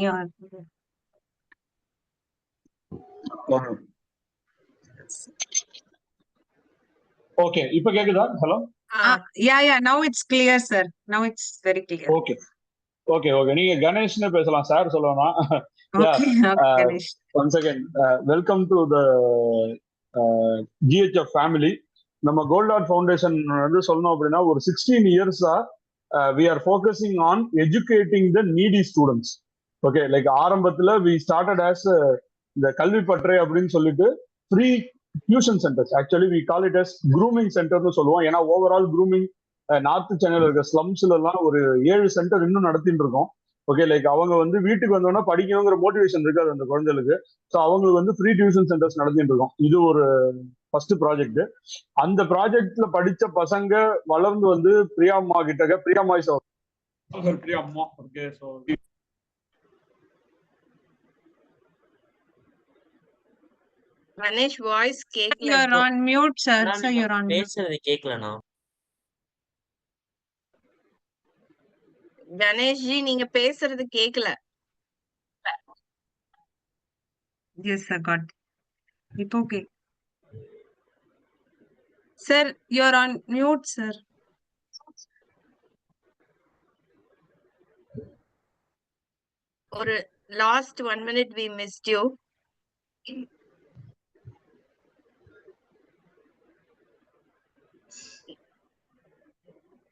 Yeah. Okay இப்ப கேக்குதா? Hello. Yeah. Now it's clear, sir. Now it's very clear. Okay okay okay நீங்க கணேஷ்னு பேசலாம், சார் சொல்லலாம். Okay. Okay, Ganesh. Once again welcome to the GHF family. நம்ம gold art foundation வந்து சொல்லணும் அப்படின்னா ஒரு 16 இயர்ஸா we are focusing on educating the needy students. Okay, like ஆரம்பத்துல வி ஸ்டார்டட் ஆஸ் இந்த கல்வி பற்றை அப்படின்னு சொல்லிட்டு free tuition centres. Actually we call it as grooming சென்டர்னு சொல்லுவோம். ஏன்னா ஓவரால் க்ரூமிங் நார்த் சென்னையில இருக்க ஸ்லம்ஸ்ல எல்லாம் ஒரு 7 சென்டர் இன்னும் நடத்திட்டு இருக்கோம். ஓகே, லைக் அவங்க வந்து வீட்டுக்கு வந்தோன்னா படிக்கணுங்கிற மோட்டிவேஷன் இருக்காது அந்த குழந்தைகளுக்கு. ஸோ அவங்களுக்கு வந்து ஃப்ரீ டியூஷன் சென்டர்ஸ் நடத்திட்டு இருக்கோம். இது ஒரு ஃபர்ஸ்ட் ப்ராஜெக்ட். அந்த ப்ராஜெக்ட்ல படிச்ச பசங்க வளர்ந்து வந்து பிரியாம்மா கிட்ட பிரியாம்மா பிரியாம்மா. ஓகே, ஸோ Ganesh voice கேக்கல. You're on mute, sir. Sir, you're on mute. பேசுறது கேக்கலனா? கணேஷ் ஜி நீங்க பேசுறது கேக்கல. Yes, sir. Got it. It's okay. Sir, you're on mute, sir. ஒரு last 1 minute we missed you.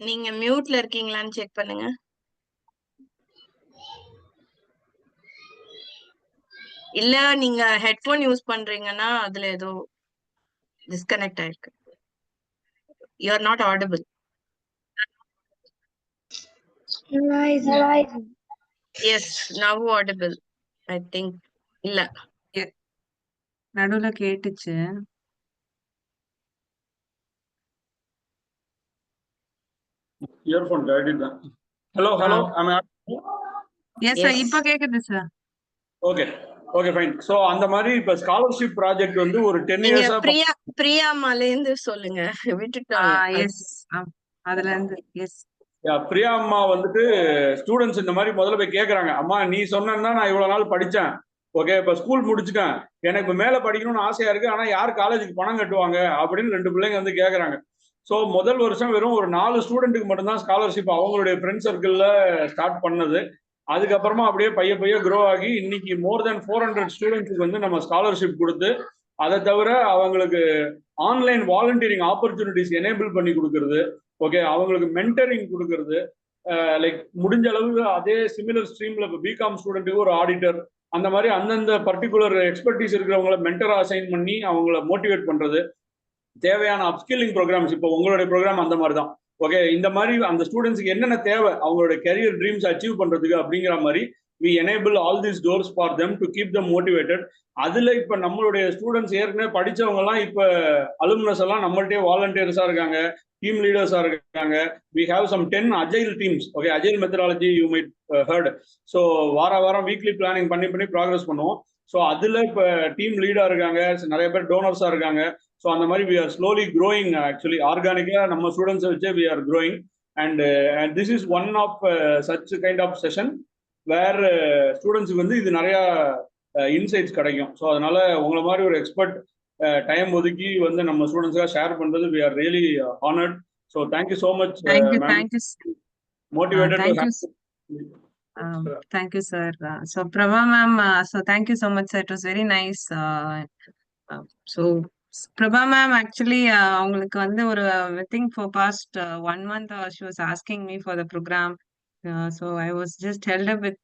நீங்க மியூட்ல இருக்கீங்களான்னு செக் பண்ணுங்க. இல்ல நீங்க ஹெட்போன் யூஸ் பண்றீங்கன்னா அதுல ஏதோ டிஸ்கனெக்ட் ஆயிருக்கு. You are not audible. Yes, now audible. I think இல்ல. நடுவுல கேட்டுச்சு. இயர்போன் கேட்டுதான். Hello hello. Yes, sir. இப்ப கேக்குது sir. Okay okay fine. So அந்த மாதிரி இப்ப ஸ்காலர்ஷிப் ப்ராஜெக்ட் வந்து ஒரு 10 நீங்க இயர்ஸா பிரியாமால இருந்து சொல்லுங்க. விட்டுட்டாங்க. எஸ். அதுல இருந்து எஸ். பிரியா அம்மா வந்துட்டு ஸ்டூடெண்ட்ஸ் இந்த மாதிரி முதல்ல போய் கேட்கறாங்க, அம்மா நீ சொன்னா நான் இவ்வளவு நாள் படிச்சேன், ஓகே இப்ப ஸ்கூல் முடிச்சுட்டேன், எனக்கு மேல படிக்கணும்னு ஆசையா இருக்கு, ஆனா யார் காலேஜுக்கு பணம் கட்டுவாங்க அப்படின்னு 2 பிள்ளைங்க வந்து கேட்கறாங்க. ஸோ முதல் வருஷம் வெறும் ஒரு 4 ஸ்டூடெண்ட்டுக்கு மட்டும்தான் ஸ்காலர்ஷிப் அவங்களுடைய ஃப்ரெண்ட் சர்க்கிள்ல ஸ்டார்ட் பண்ணது. அதுக்கப்புறமா அப்படியே பைய க்ரோ ஆகி இன்னைக்கு மோர் தென் 400 ஸ்டூடெண்ட்ஸுக்கு வந்து நம்ம ஸ்காலர்ஷிப் கொடுத்து, அதை தவிர அவங்களுக்கு ஆன்லைன் வாலண்டியரிங் ஆப்பர்ச்சுனிட்டிஸ் எனேபிள் பண்ணி கொடுக்கறது, ஓகே அவங்களுக்கு மென்டரிங் கொடுக்கறது, லைக் முடிஞ்ச அளவு அதே சிமிலர் ஸ்ட்ரீம்ல இப்போ பிகாம் ஸ்டூடெண்ட்டுக்கு ஒரு ஆடிட்டர், அந்த மாதிரி அந்தந்த பர்டிகுலர் எக்ஸ்பர்டீஸ் இருக்கிறவங்கள மென்டரா அசைன் பண்ணி அவங்கள மோட்டிவேட் பண்றது, தேவையான அப்ஸ்கில்லிங் ப்ரோக்ராம்ஸ். இப்போ உங்களுடைய ப்ரோக்ராம் அந்த மாதிரி தான். ஓகே, இந்த மாதிரி அந்த ஸ்டூடெண்ட்ஸ்க்கு என்னென்ன தேவை அவங்களோட கெரியர் ட்ரீம்ஸ் அச்சீவ் பண்றதுக்கு அப்படிங்கிற மாதிரி we enable all these doors for them to keep them motivated. அதுல இப்ப நம்மளுடைய ஸ்டூடெண்ட்ஸ் ஏற்கனவே படிச்சவங்க எல்லாம் இப்ப அலுமினஸ் எல்லாம் நம்மள்டே வாலண்டியர்ஸா இருக்காங்க, டீம் லீடர்ஸா இருக்காங்க. we have some 10 agile teams. Okay, agile methodology you might heard. So வாரம் வீக்லி பிளானிங் பண்ணி ப்ராக்ரஸ் பண்ணுவோம். ஸோ அதுல இப்ப டீம் லீடா இருக்காங்க, நிறைய பேர் டோனர்ஸா இருக்காங்க. ஸோ அந்த மாதிரி we are slowly growing. Actually ஆர்கானிக்கா நம்ம ஸ்டூடெண்ட்ஸை வச்சு we are growing. and this is one of such kind of session வேர் ஸ்டூடெண்ட்ஸுக்கு வந்து இது நிறைய இன்சைட்ஸ் கிடைக்கும். ஸோ அதனால உங்களை மாதிரி ஒரு எக்ஸ்பர்ட் டைம் ஒதுக்கி வந்து நம்ம ஸ்டூடெண்ட்ஸாக ஷேர் பண்றது we are really honored. So thank you so much. Thank you. Motivated thank to you. Thank you, sir. So Prabha ma'am, so thank you so much, sir. It was very nice. So Prabha ma'am actually அவங்களுக்கு வந்து ஒரு I think for past 1 month she was asking me for the program. So I was just held up with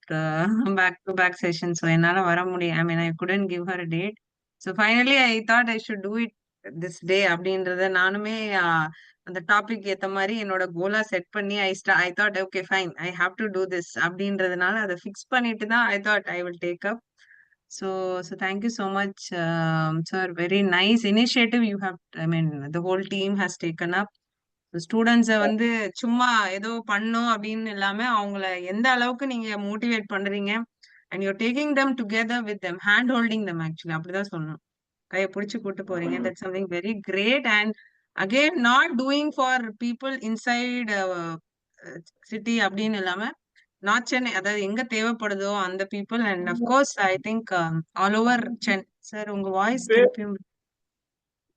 back-to-back sessions. So என்னால வர முடியும். I mean I couldn't give her a date. So finally I thought I should do it this day அப்படின்றத நானுமே அந்த topic ஏத்த மாதிரி என்னோட Cola set பண்ணி I thought okay fine I have to do this அப்படின்றதுனால அதை ஃபிக்ஸ் பண்ணிட்டு தான் I thought I will take up. So thank you so much, sir. Very nice initiative you have. I mean the whole team has taken up. ஸ்டூடெண்ட்ஸை வந்து சும்மா ஏதோ பண்ணோம் அப்படின்னு இல்லாம அவங்கள எந்த அளவுக்கு நீங்க மோட்டிவேட் பண்றீங்க and you're taking them together with them, hand holding them. Actually அப்படிதான் சொல்லணும், கையை பிடிச்சி கூட்டு போறீங்க. That's something very great. And again not doing for people inside city அப்படின்னு இல்லாம நாட் சென்னை, அதாவது எங்க தேவைப்படுதோ அந்த people. And of course I think all over Chennai. Sir உங்க வாய்ஸ் திருப்பியும்.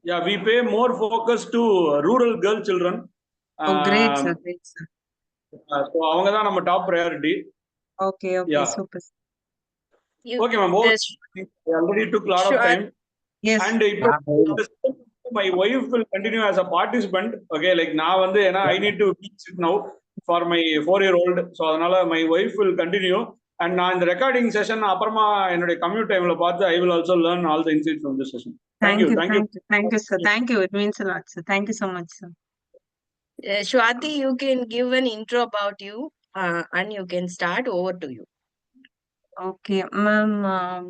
Yeah, we pay more focus to rural girl children. Oh great sir, great sir. So அவங்க தான் நம்ம top priority. Okay okay, Yeah. Super. Okay, ma'am. I already took a lot of time. Yes. And my wife will continue as a participant. Okay, like now and then I need to teach it now for my 4-year-old. So அதனால my wife will continue. And நான் இந்த recording session அப்புறமா என்னுடைய commute டைம்ல பார்த்து I will also learn all the insights from this session. Thank you. Thank you, sir. Thank you. It means a lot, sir. Thank you so much, sir. Swati, you can give an intro about you and you can start. Over to you. Okay, ma'am.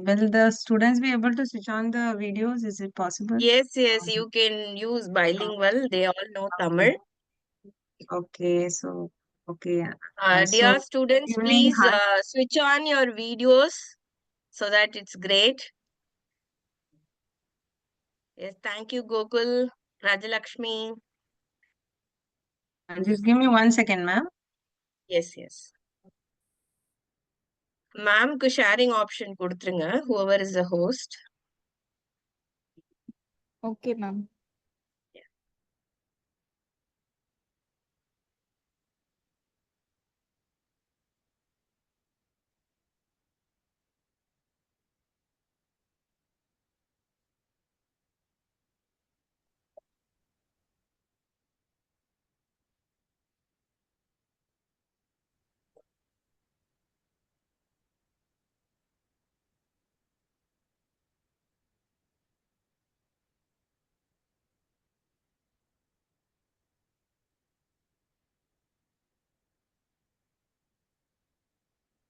Will the students be able to switch on the videos? Is it possible? Yes, you can use bilingual. They all know Tamil. Okay, so okay. Dear So students, evening, please hi. switch on your videos so that it's great. Yes, thank you, Gokul, Rajalakshmi. Just give me 1 second, ma'am. Yes. Ma'am ku sharing option கொடுத்துருங்க, whoever is the host. Okay, ma'am.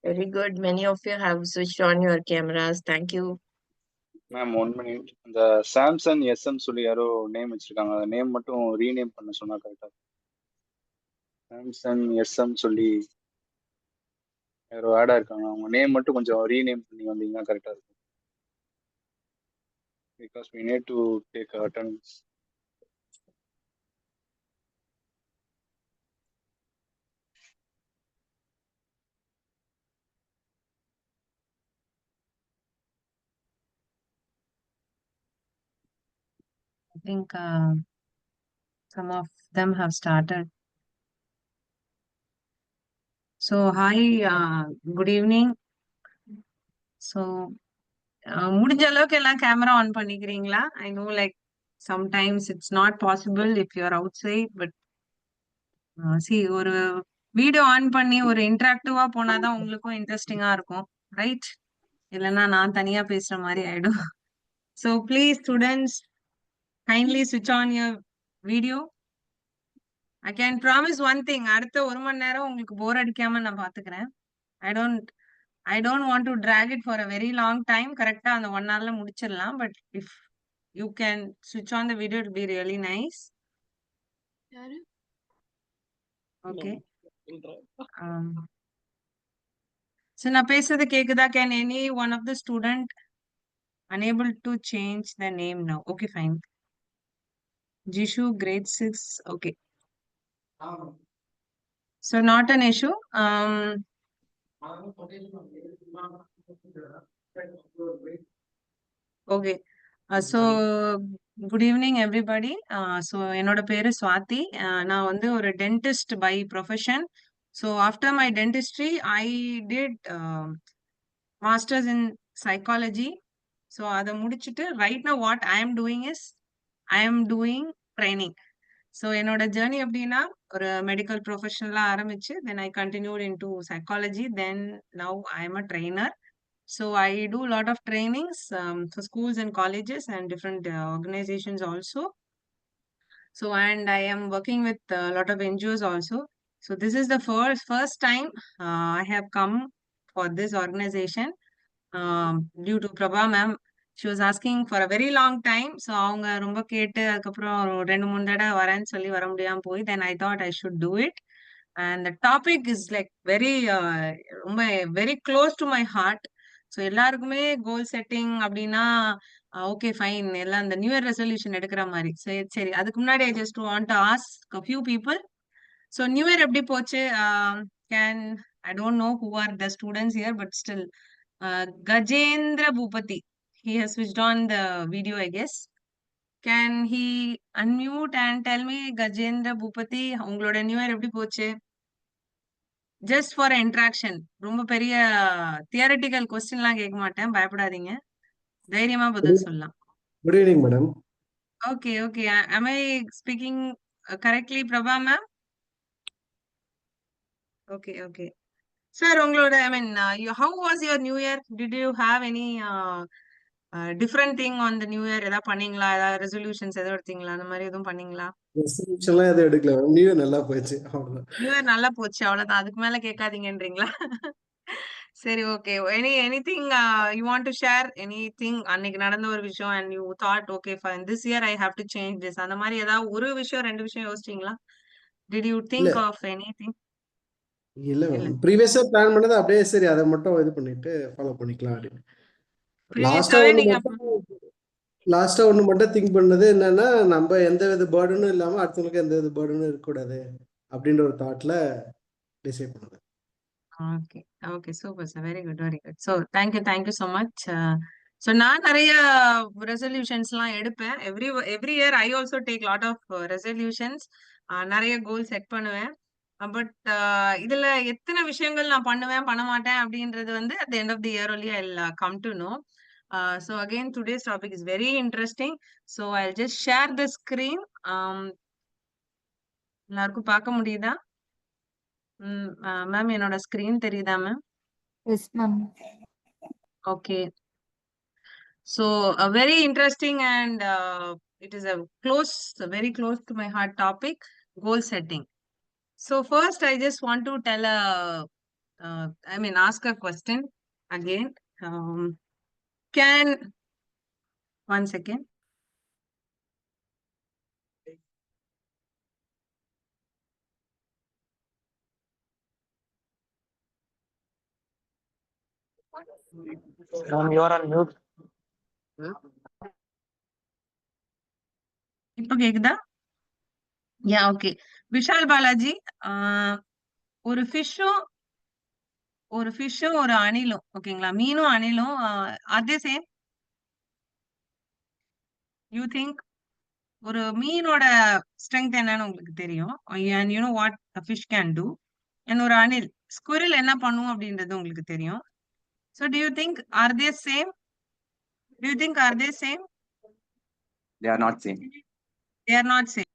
Very good. Many of you have switched on your cameras. Thank you. Ma'am 1 minute. இந்த Samsung SM சொல்லி யாரோ name வச்சிருக்காங்க, அந்த name மட்டும் rename பண்ண சொன்னா கரெக்டா. சாம்சங் எஸ்எம் சொல்லி யாரோ ஆடா இருக்காங்க, அவங்க நேம் மட்டும் கொஞ்சம் ரீநேம் பண்ணி வந்தீங்கன்னா கரெக்டா இருக்கும். Because we need to take attendance. I think some of them have started. So hi, good evening. So முடிஞ்ச அளவுக்கு எல்லாம் கேமரா ஆன் பண்ணிக்கிறீங்களா? I know like sometimes it's not possible if you are outside, but see ஒரு video on பண்ணி ஒரு இன்டராக்டிவா போனாதான் உங்களுக்கும் இன்ட்ரெஸ்டிங்கா இருக்கும், ரைட்? இல்லைன்னா நான் தனியா பேசுற மாதிரி ஆயிடும். So please students, kindly switch on your video. I can promise one thing, அடுத்த 1 மணி நேரம் உங்களுக்கு போர் அடிக்காம நான் பாத்துக்கிறேன். I don't want to drag it for a very long time. கரெக்டா அந்த 1 hourல முடிச்சிடலாம். But if you can switch on the video, it will be really nice. Okay. So நான் பேசுறது கேக்குதா? Can any one of the student unable to change the name now? Okay, fine. Jishu, grade 6. Okay. So not an issue. Okay. So good evening everybody. So என்னோட பேரு ஸ்வாதி. நான் வந்து ஒரு dentist by profession. So after my dentistry, I did masters in psychology. So அதை முடிச்சிட்டு right now what I am doing is I am doing training. So என்னோட journey எப்படின்னா ஒரு மெடிக்கல் ப்ரொஃபஷனலா ஆரம்பிச்சு then I continued into psychology, then now I am a trainer. So I do a lot of trainings for schools and colleges and different organizations also. So and I am working with a lot of NGOs also. So this is the first time I have come for this organization due to Prabha ma'am. She was asking for a very long time. So அவங்க ரொம்ப கேட்டு அதுக்கப்புறம் 2-3 தடவை வரேன்னு சொல்லி வர முடியாம போய் then I thought I should do it. And the topic is like very ரொம்ப very close to my heart. So எல்லாருக்குமே கோல் செட்டிங் அப்படின்னா ஓகே ஃபைன், எல்லாம் அந்த நியூ இயர் ரெசல்யூஷன் எடுக்கிற மாதிரி. சரி அதுக்கு முன்னாடி I just want to ask a few people. So new year எப்படி போச்சு? Can I don't know who are the students here, but still, Gajendra Bhupati. He has switched on the video, I guess. Can he unmute and tell me, Gajendra Bhupati, உங்களோட new year எப்படி போச்சு? Just for interaction. ரொம்ப பெரிய theoretical கொஸ்டின்லாம் கேட்க மாட்டேன், பயப்படாதீங்க. தைரியமா பதில் சொல்லலாம். Good evening, madam. Okay, okay. Am I speaking correctly, Prabha ma'am? Okay, okay. Sir, உங்களோட, I mean, how was your New Year? Did you have any different thing on the New Year? ஏதாவது பண்ணீங்களா? ஏதாவது resolutions எதாவது எடுத்தீங்களா? அந்த மாதிரி எதுவும் பண்ணீங்களா? எல்லாம் எதுவும் எடுக்கல மேடம். நியூ நல்லா போச்சு, அவ்வளவுதான். நியூ இயர் நல்லா போச்சு, அவ்வளவுதான். அதுக்கு மேல கேட்காதீங்கன்றீங்களா? சரி, okay. Anything you want to share? Anything அன்னைக்கு நடந்த ஒரு விஷயம் and you thought, okay, fine, this year I have to change this. அந்த மாதிரி ஏதாவது ஒரு விஷயம், ரெண்டு விஷயம் யோசிச்சீங்களா? Did you think இல்ல of anything? இல்ல இல்ல. மேடம், ப்ரீவியஸா பிளான் பண்ணது அப்படியே சரி, அதை மட்டும் இது பண்ணிட்டு ஃபாலோ பண்ணிக்கலாம் அப்படின்னு. லாஸ்டா ப்ரீவியஸாவே ஒண்ணு நீங்க மட்டும் திங்க் பண்ணது என்னன்னா, நம்ம எந்த வித பேர்டனும் இல்லாம அடுத்தவங்களுக்கு எந்த வித பேர்டனும் இருக்கக்கூடாது அப்படின்ற ஒரு தாட்ல டிசைட் பண்ணது. Okay, okay, super sir. Very good, very good. So thank you so much. So நான் நிறைய ரெசல்யூஷன்ஸ்லாம் எடுப்பேன். Every year I also take lot of resolutions. நிறைய கோல் செட் பண்ணுவேன். பட் இதுல எத்தனை விஷயங்கள் நான் பண்ணுவேன், பண்ண மாட்டேன் அப்படின்றது வந்து at the end of the year only I'll come to know. So again, today's topic is very interesting. So I'll just share the screen. எல்லாருக்கும் பார்க்க முடியுதா? மேம், என்னோட ஸ்கிரீன் தெரியுதா ma'am? Yes, ma'am. Okay. So a very interesting and it is a very close to my heart topic, goal setting. So first I just want to tell ask a question again. One second. You are on mute. இப்போ கேக்குதா? யா, okay. Vishal Balaji, ஒரு ஃபிஷ்ஷும் ஒரு அணிலும், ஓகேங்களா? மீனும் அணிலும் அதே same? You think ஒரு மீனோட strength என்னன்னு உங்களுக்கு தெரியும், and you know what a fish can do. and ஒரு அணில், ஸ்குரில் என்ன பண்ணும் அப்படின்றது உங்களுக்கு தெரியும். So do you think are they same? They are not same. They are not same.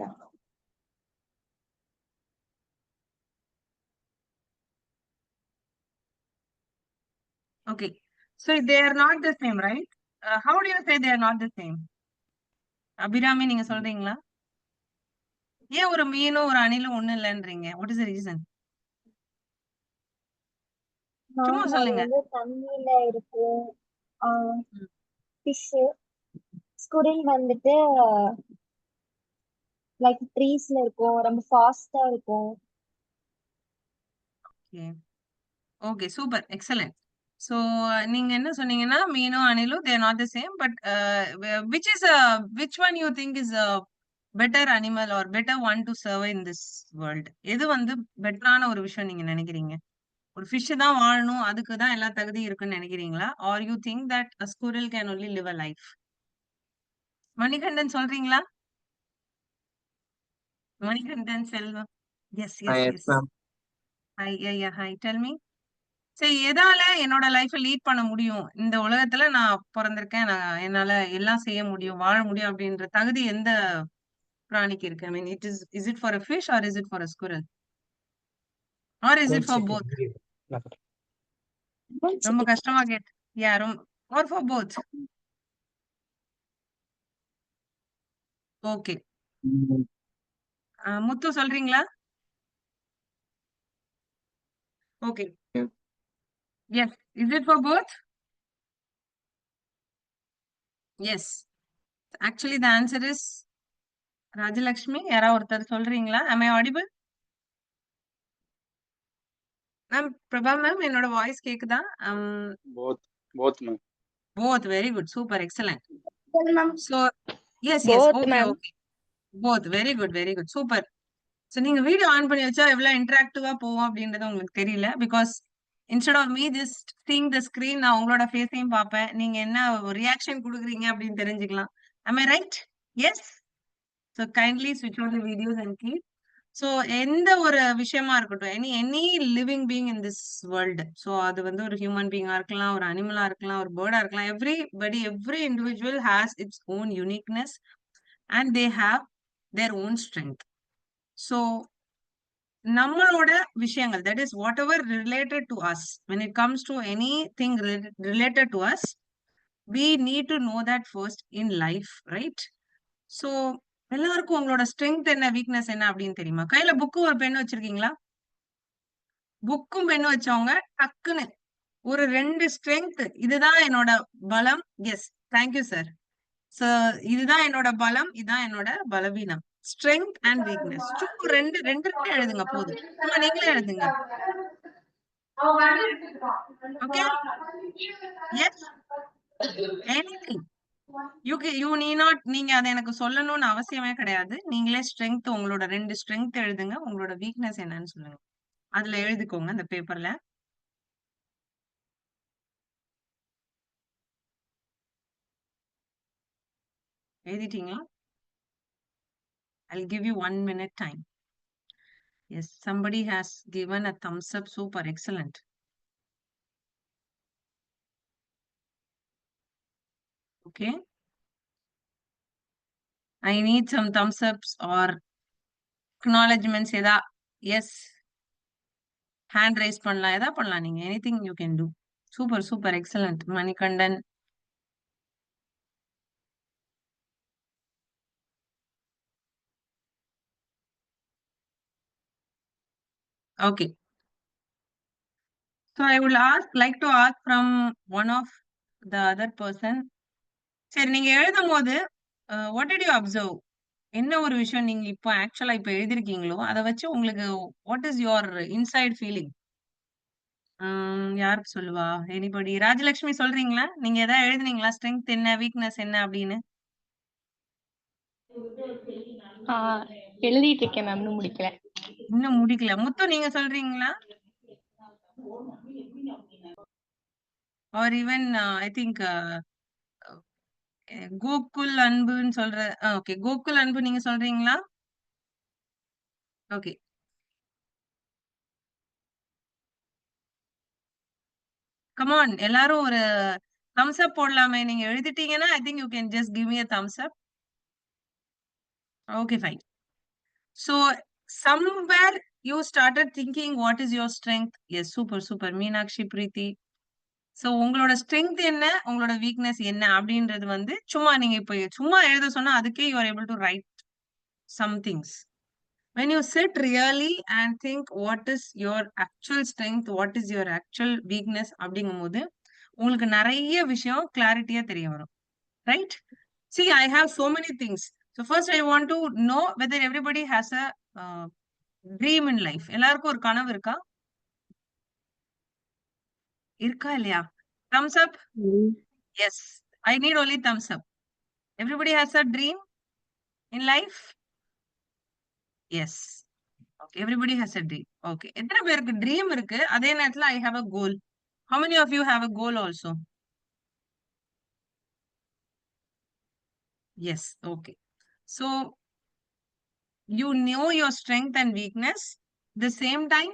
Yeah. Okay. So they are not the same, right? How do you say they are not the same? Abirami, நீங்க சொல்றீங்களா? ஏன் ஒரு மீனும் ஒரு அணிலும் ஒண்ணு இல்லைன்றீங்க? What is the reason? சும்மா அது சொல்லுங்க. வந்து தண்ணியில இருக்கும் ஃபிஷ். ஸ்குரில் வந்துட்டு லைக் ட்ரீஸ்ல இருக்கும், ரொம்ப ஃபாஸ்டா இருக்கும். Okay, super, excellent. ஸோ நீங்க என்ன சொன்னீங்கன்னா, மீனும் அணிலும் they are not the same, but which one you think is a better animal or better one to serve in this world? எது வந்து பெட்டரான ஒரு விஷயம் நீங்க நினைக்கிறீங்க? ஒரு ஃபிஷ் தான் வாழணும், அதுக்கு தான் எல்லா தகுதியும் இருக்குன்னு நினைக்கிறீங்களா? or you think that a squirrel can only live a life? Manikandan சொல்றீங்களா? மணிகண்டன் செல்வம். Yes, ma'am. Hi, tell me. சரி, எதால என்னோட லைஃபை லீட் பண்ண முடியும், இந்த உலகத்துல நான் பிறந்திருக்கேன், நான் என்னால எல்லாம் செய்ய முடியும், வாழ முடியும் அப்படின்ற தகுதி எந்த பிராணிக்கு இருக்கு? I mean, is it for a fish or is it for a squirrel? or is it for both? ரொம்ப கஷ்டமா கேட்டு யாரும் or for both? ஓகே. முத்து சொல்றீங்களா? Okay. Yes. Is it for both? Yes. Actually, the answer is Rajalakshmi. யாராவது ஒருத்தர் சொல்றீங்களா? Am I audible? Ma'am, Prabha ma'am, என்னோட voice கேக்குதா? both ma'am. Both. Very good. Super. Excellent. So, yes. Both, Okay, ma'am. okay. Both. Very good. Very good. Super. So நீங்க video on பண்ணி வச்சா எவ்வளவு இன்டராக்டிவா போகும் அப்படின்றது உங்களுக்கு தெரியல. Because instead of me just seeing the screen, நான் உங்களோட ஃபேஸையும் பார்ப்பேன். நீங்க என்ன ரியாக்ஷன் கொடுக்குறீங்க அப்படின்னு தெரிஞ்சுக்கலாம். am I right? yes. so kindly switch on the videos and keep. so எந்த ஒரு விஷயமா இருக்கட்டும், any living being in this world, so அது வந்து ஒரு ஹியூமன் பீயிங்கா இருக்கலாம், ஒரு அனிமலா இருக்கலாம், ஒரு பேர்டா இருக்கலாம், every individual has its own uniqueness and they have their own strength. so நம்மளோட விஷயங்கள், that is whatever related to us, when it comes to anything related to us, we need to know that first in life, right? so எல்லாருக்கும் உங்களோட strength என்ன, weakness என்ன அப்படின்னு தெரியுமா? கையில book ஒரு பென் வச்சிருக்கீங்களா? புக்கும் பென் வச்சவங்க டக்குன்னு ஒரு 2 ஸ்ட்ரென்த், இதுதான் என்னோட பலம். S, thank you sir. சோ இதுதான் என்னோட பலம், இதுதான் என்னோட பலவீனம். Strength and weakness. சும்மா ரெண்டு எழுதுங்க போதும். சும்மா நீங்களே எழுதுங்க. Okay? Yes, anything. You need not, நீங்க அதை எனக்கு சொல்லணும்னு அவசியமே கிடையாது. நீங்களே ஸ்ட்ரென்த், உங்களோட 2 ஸ்ட்ரென்த் எழுதுங்க. உங்களோட வீக்னஸ் என்னன்னு சொல்லுங்க. அதுல எழுதிக்கோங்க அந்த பேப்பர்ல. எழுதிட்டீங்களா? I'll give you 1 minute time. Yes, somebody has given a thumbs up. Super, excellent. Okay. I need some thumbs ups or acknowledgements. எதா yes, hand raise பண்ணலாம், எதா பண்ணலாம் நீங்க. anything you can do. Super, excellent. Manikandan. Okay. so I would like to ask from one of the other person. சரி, நீங்க எழுதும் போது what did you observe? என்ன ஒரு விஷயம் நீங்க இப்போ ஆக்சுவலா இப்ப எழுதிருக்கீங்களோ அதை வச்சு உங்களுக்கு what is your inside feeling? யாருக்கு சொல்லுவா? எனிபடி? ராஜலட்சுமி சொல்றீங்களா? நீங்க ஏதாவது எழுதுனீங்களா? ஸ்ட்ரென்த் என்ன, வீக்னஸ் என்ன அப்படின்னு? எழுதிட்டு இருக்கேன் மேம், இன்னும் முடிக்கல. இன்னும் முடிக்கல. முத்து நீங்க சொல்றீங்களா? Or even I think Gokul அன்புன்னு சொல்ற. ஓகே, கோகுல் அன்பு நீங்க சொல்றீங்களா? ஓகே, கமான் எல்லாரும் ஒரு thumbs up போடலாமே. நீங்க எழுதிட்டீங்கன்னா I think you can just give me a thumbs up. Okay, fine. So somewhere you started thinking what is your strength. Yes, super. Meenakshi, Preethi. so உங்களோட ஸ்ட்ரென்த் என்ன, உங்களோட வீக்னஸ் என்ன அப்படின்றது வந்து சும்மா நீங்க இப்ப சும்மா எழுத சொன்னா அதுக்கே you are able to write some things. when you sit really and think what is your actual strength, what is your actual weakness அப்படிங்கும்போது உங்களுக்கு நிறைய விஷயம் கிளாரிட்டியா தெரிய வரும். right? see, I have so many things. so first I want to know whether everybody has a dream in life. எல்லாருக்கும் ஒரு கனவு இருக்கா? இருக்கா இல்லையா? thumbs up. yes, I need only thumbs up. everybody has a dream in life. yes, okay, everybody has a dream. okay, எத்தனை பேருக்கு dream இருக்கு, அதே நேரத்துல I have a goal? how many of you have a goal also? yes, okay. so you know your strength and weakness, the same time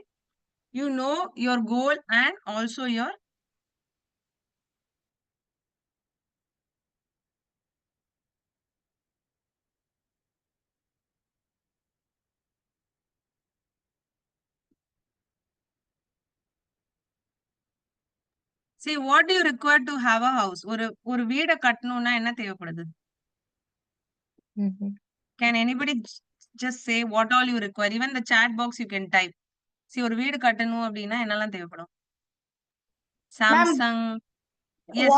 you know your goal and also your see what do you require to have a house. ஒரு வீட கட்டணும்னா என்ன தேவைப்படுது? can anybody just say what all you require? even the chat box you can type. see ஒரு வீடு கட்டணும் அப்படின்னா என்னெல்லாம் தேவைப்படும்? சாம்சங். yes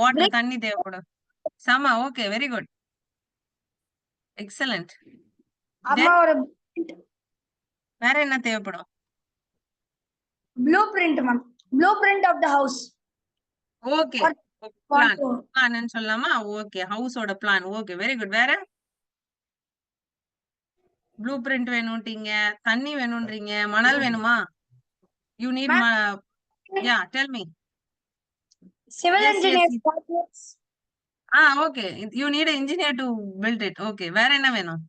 வாட்டர், தண்ணி தேவைப்படும். சமா, ஓகே, வெரி குட், எக்ஸலண்ட். வேற என்ன தேவைப்படும்? blueprint ma'am, blueprint of the house. Okay, plan சொல்லலாமா? ஓகே, ஹவுஸோட பிளான். Okay, very good. வேற ப்ளூ பிரிண்ட் வேணும்ட்டீங்க, தண்ணி வேணும்ன்றீங்க, மணல் வேணுமா? You need ya tell me. Civil Yes, engineer yes. graduates. Okay. You need engineer to build it. Okay. வேற என்ன வேணும்?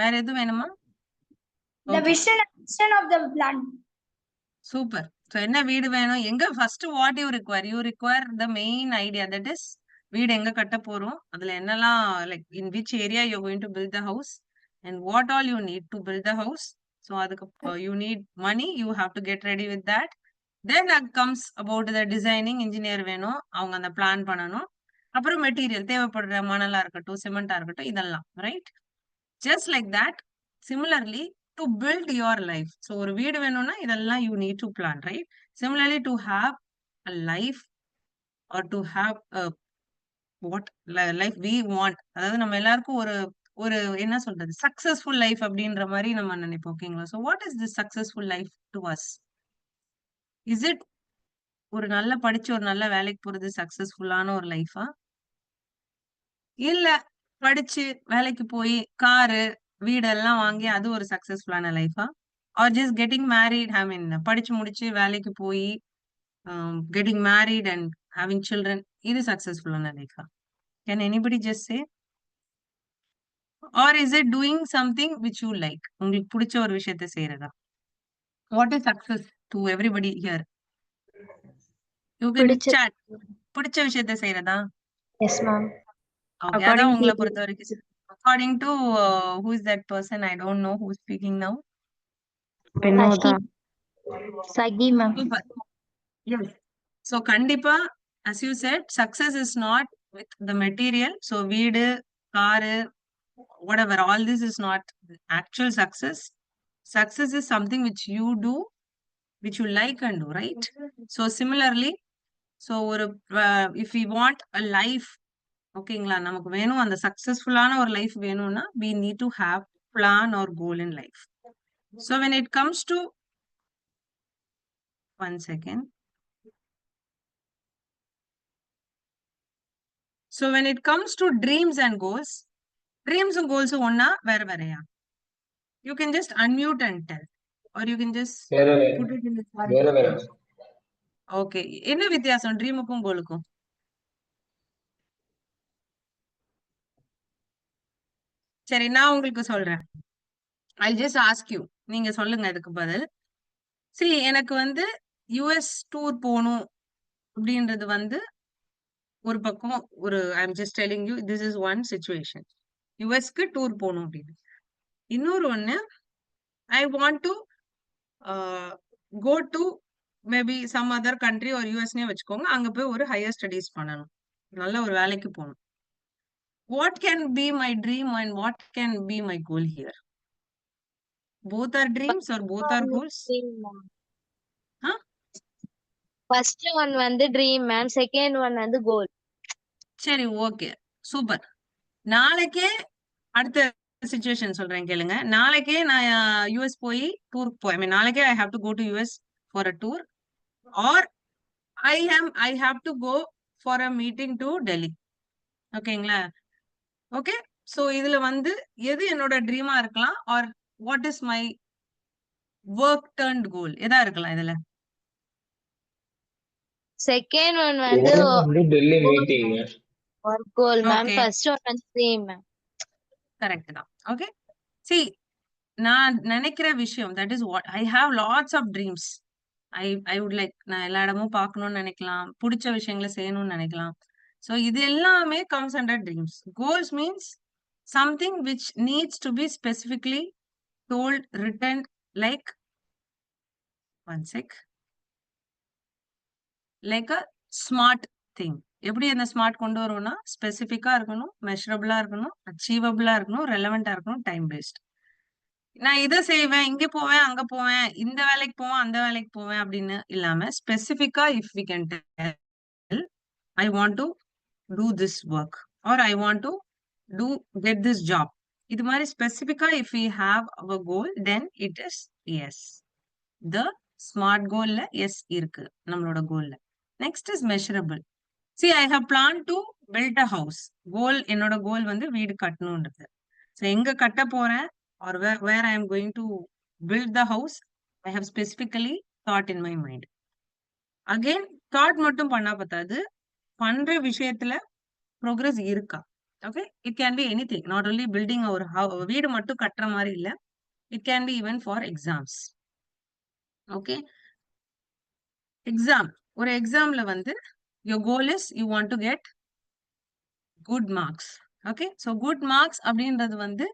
வேற எதுவும் வேணுமா? The okay. vision of the plan. Super. So என்ன வீடு வேணும்? எங்க first what you require? You require the main idea, that is வீடு எங்க கட்ட போறோம், அதுல என்னெல்லாம், like in which area you going to build the house and what all you need to build the house. So அதுக்கு you need money, you have to get ready with that. Then that comes about the designing, engineer வேணும், அவங்க அந்த plan பண்ணணும். அப்புறம் material தேவைப்படுற மணலா இருக்கட்டும், சிமெண்டா இருக்கட்டும், இதெல்லாம் right. Just like that, similarly to build your life. So ஒரு வீடு வேணும்னா இதெல்லாம் you need to plan, right? Similarly to have a life or to have what life we want, அதாவது நம்ம எல்லாருக்கும் ஒரு ஒரு என்ன சொல்றது, சக்சஸ்ஃபுல் லைஃப் அப்படின்ற மாதிரி நம்ம நினைப்போம். ஓகேங்களா? So what is this successful life to us? Is it ஒரு நல்ல படிச்சு ஒரு நல்ல வேலைக்கு போறது சக்சஸ்ஃபுல்லான ஒரு லைஃபா, இல்ல படிச்சு வேலைக்கு போய் காரு வீடெல்லாம் வாங்கி அது ஒரு சக்சஸ்ஃபுல்லான லைஃபா, or just getting married, I mean படிச்சு முடிச்சு வேலைக்கு போய் getting married and having children, இது சக்சஸ்ஃபுல்லான லைஃபா? Can anybody just say? Or is it doing something which you like, உங்களுக்கு பிடிச்ச ஒரு விஷயத்த செய்யறதா? What is success to everybody here? You can பிடிச்ச சாட். பிடிச்ச விஷயத்த செய்யறதா? Yes ma'am. ஓகே. அதான் உங்களை பொறுத்த வரைக்கும். According to who is that person? I don't know who's speaking now. Sakhi ma'am. Super. Yes. So கண்டிப்பா, as you said, success is not with the material. So வீடு, car, whatever, all this is not actual success. Success is something which you do, which you like and do, right? So similarly, so ஒரு if we want a life, ஓகேங்களா, நமக்கு வேணும் அந்த சக்சஸ்ஃபுல்லான ஒரு life வேணும்னா we need to have plan or goal in life. So when it comes to, one second. So when it comes to dreams and goals, dreams and goals ஒன்னா வேற வேறயா? You can just unmute and tell, or you can just put it in the chat. Okay. என்ன வித்தியாசம் ட்ரீமுக்கும் கோலுக்கும்? சரி, நான் உங்களுக்கு சொல்றேன். I'll just ask you. நீங்க சொல்லுங்க அதுக்கு பதில். சரி, எனக்கு வந்து யுஎஸ் டூர் போகணும் அப்படின்றது வந்து ஒரு பக்கம், ஒரு I'm just telling you, this is one situation. யுஎஸ்க்கு டூர் போகணும் அப்படின்னு. இன்னொரு ஒண்ணு, I want to go to maybe some other country ஒரு யூஎஸ்னே வச்சுக்கோங்க, அங்க போய் ஒரு ஹையர் ஸ்டடீஸ் பண்ணணும், நல்ல ஒரு வேலைக்கு போகணும். What can be my dream and what can be my goal here? Both are dreams or both are goals? First one வந்து ட்ரீம் மேம், செகண்ட் ஒன் வந்து கோல். சரி, ஓகே, சூப்பர். நாளைக்கே அடுத்த சிச்சுவேஷன் சொல்றேன் கேளுங்க. நாளைக்கே நான் யூஎஸ் போய் டூருக்கு போய், ஐ மீன் நாளைக்கே I have to go to US for a tour, or I have to go for a meeting to Delhi. ஓகேங்களா? ஓகே. ஸோ இதுல வந்து எது என்னோட ட்ரீமா இருக்கலாம், or what is my work turned goal, எதா இருக்கலாம் இதுல? செகண்ட் ஒன் வந்து Delhi meeting work goal ma'am, okay, first one வந்து ட்ரீம் மேம். கரெக்ட் தான். ஓகே. see, நான் நினைக்கிற விஷயம், that is what I have lots of dreams. I would like, நான் எல்லா இடமும் பார்க்கணும்னு நினைக்கலாம், பிடிச்ச விஷயங்களை செய்யணும்னு நினைக்கலாம். ஸோ இது எல்லாமே comes under dreams. Goals means something which needs to be specifically told, written, like one check, like a smart thing. எப்படி அந்த ஸ்மார்ட் கொண்டு வருவோம்னா, ஸ்பெசிஃபிக்கா இருக்கணும், மெஷரபிளா இருக்கணும், அச்சீவபிளா இருக்கணும், ரெலவெண்டா இருக்கணும், டைம் பேஸ்ட். நான் இதை செய்வேன், இங்க போவேன், அங்க போவேன், இந்த வேலைக்கு போவேன், அந்த வேலைக்கு போவேன் அப்படின்னு இல்லாம ஸ்பெசிஃபிக்கா, if we can tell I want to do this work, or I want to do get this job, இது மாதிரி ஸ்பெசிஃபிக்கா if we have our goal, then it is S. The smart கோல்ல எஸ் இருக்கு நம்மளோட கோல்ல. Next is measurable. See, I have planned to build a house. என்னோட கோல் வந்து வீடு கட்டணும்ன்றது. So எங்க கட்ட போறேன் or where I am going to build the house, I have specifically thought in my mind. Again, thought மட்டும் பண்ணா பத்தாது. பண்ற விஷயத்துல progress இருக்கா? Okay, it can be anything. Not only building our வீடு மட்டும் கட்டுற மாதிரி இல்ல. It can be even for exams. Okay, exam. ஒரு examல வந்து your goal is you want to get good marks. Okay, so good marks அப்படின்றது வந்து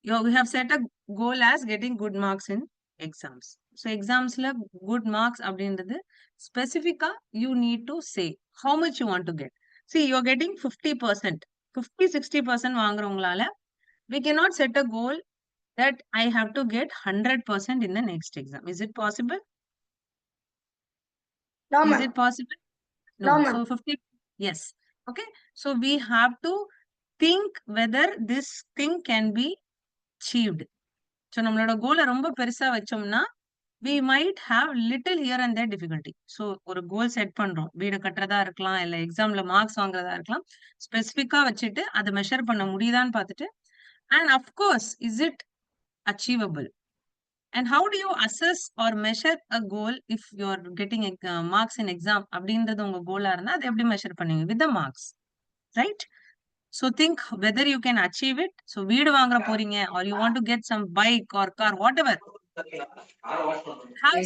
you have set a goal as getting good marks in exams. So examsல good marks அப்படின்றது specifica you need to say how much you want to get. See, you are getting 50%. 50-60% வாங்குறவங்களால we cannot set a goal that I have to get 100% in the next exam. Is it possible? No, Is ma'am. it possible? No, No. ma'am. So 50, yes. Okay. So we have to think whether this thing can be achieved. So நம்மளோட கோலை ரொம்ப பெருசா வச்சோம்னா we might have little here and there difficulty. So ஒரு goal set பண்றோம். வீடு கட்டுறதா இருக்கலாம், இல்ல எக்ஸாம்ல மார்க்ஸ் வாங்குறதா இருக்கலாம். ஸ்பெசிஃபிக்கா வச்சுட்டு அதை மெஷர் பண்ண முடியுதான்னு பார்த்துட்டு, and of course, is it achievable? And how do you assess or measure a goal if you're getting marks in exam? அப்படின்றது உங்க கோலா இருந்தா அதை எப்படி மெஷர் பண்ணுவீங்க? With the marks, right? So think whether you can achieve it. So வீடு வாங்குற போறீங்க or you want to get some bike or car, whatever. Have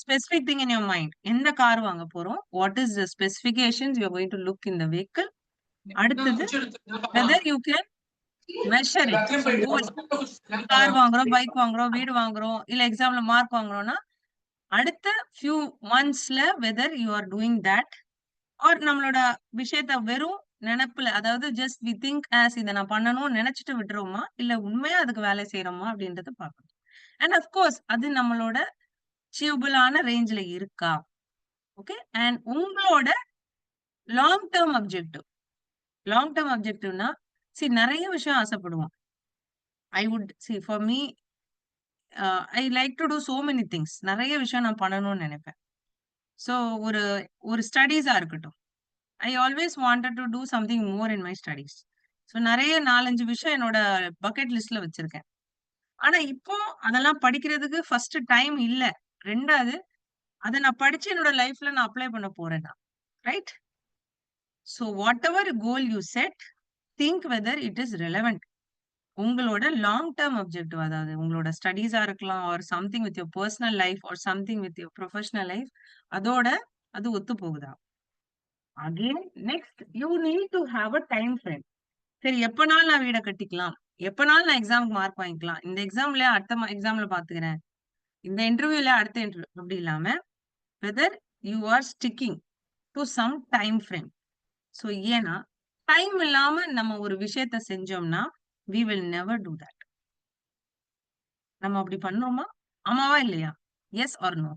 specific thing in your mind. எந்த கார் வாங்க போறோம்? What is the specifications you are going to look in the vehicle? அடுத்தது whether you can measure it. So goal. Car வாங்குறோம், bike வாங்குறோம், வீடு வாங்குறோம், இல்ல எக்ஸாம்ல மார்க் வாங்குறோம்னா அடுத்த few monthsல whether you are doing that or நம்மளோட விஷயத்த வெறும் நினைப்புல, அதாவது ஜஸ்ட் வி திங்க் ஆஸ் இதை நான் பண்ணணும்னு நினைச்சிட்டு விட்டுருவோமா, இல்ல உண்மையா அதுக்கு வேலை செய்யறோமா அப்படின்றத பார்க்கணும். அண்ட் அஃப்கோர்ஸ் அது நம்மளோட அச்சீவபிளான ரேஞ்சில் இருக்கா? ஓகே, அண்ட் உங்களோட லாங் டேர்ம் அப்ஜெக்டிவ்னா நிறைய விஷயம் ஆசைப்படுவோம். I would for me I like to do so many things. நிறைய விஷயம் நான் பண்ணணும்னு நினைப்பேன். ஸோ ஒரு ஸ்டடீஸா இருக்கட்டும், I always wanted to do something more in my studies. So நிறைய 4-5 விஷயம் என்னோட பக்கெட் லிஸ்ட்ல வச்சிருக்கேன். ஆனா இப்போ அதெல்லாம் படிக்கிறதுக்கு ஃபர்ஸ்ட் டைம் இல்ல. ரெண்டாவது அதை நான் படிச்சு என்னோட லைஃப்ல நான் அப்ளை பண்ண போறேன், right? So what ever goal you said, think whether it is relevant. உங்களோட லாங் டேர்ம் அப்ஜெக்டிவ், அதாவது உங்களோட ஸ்டடீஸா இருக்கலாம் or something with your personal life or something with your professional life, அதோட அது ஒத்து போகுதா? Again next you need to have a time frame. சரி, எப்பனாலும் நான் வீடை கட்டிக்கலாம், எப்பனாலும் நான் எக்ஸாமுக்கு மார்க் வாங்கிக்கலாம், இந்த எக்ஸாம்ல அடுத்த எக்ஸாம்ல பாத்துக்கிறேன், இந்த இன்டர்வியூல அடுத்த இன்டர்வியூ, அப்படி இல்லாம whether you are sticking to some time frame. So ஏன்னா டைம் இல்லாம நம்ம ஒரு விஷயத்த செஞ்சோம்னா we will never do that. நம்ம அப்படி பண்றோமா? ஆமாவா இல்லையா? Yes or no?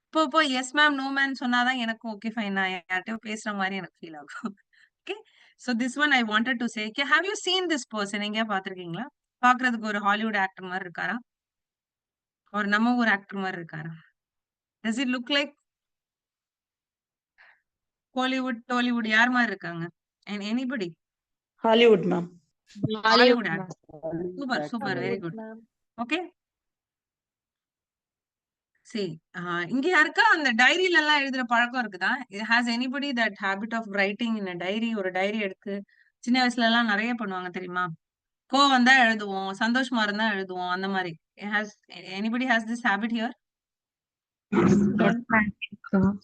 இப்போ எஸ் மேம் நோ மேம் சொன்னாதான் எனக்கு ஓகே ஃபைன், நான் யார்கிட்டயோ பேசுற மாதிரி எனக்கு ஃபீல் ஆகும். Okay, so this one I wanted to say, have you seen this person? எங்கேயா பாத்திருக்கீங்களா? பாக்குறதுக்கு ஒரு ஹாலிவுட் ஆக்டர் மாதிரி இருக்காரா? ஒரு நம்ம ஊர் ஆக்டர் மாதிரி இருக்காரா? Does it look like Hollywood Tollywood யார் மாதிரி இருக்காங்க? And anybody? Hollywood ma'am. Hollywood actor. Super, very good. Okay. See, இங்க யாருக்கா அந்த டைரியில எல்லாம் எழுதுற பழக்கம் இருக்குதா? Has anybody that habit of writing in a diary? ஒரு டைரி எடுத்து சின்ன வயசுல எல்லாம் நிறைய பண்ணுவாங்க தெரியுமா? கோவம் வந்தா எழுதுவோம், சந்தோஷமா இருந்தா எழுதுவோம், அந்த மாதிரி. Anybody has this habit here?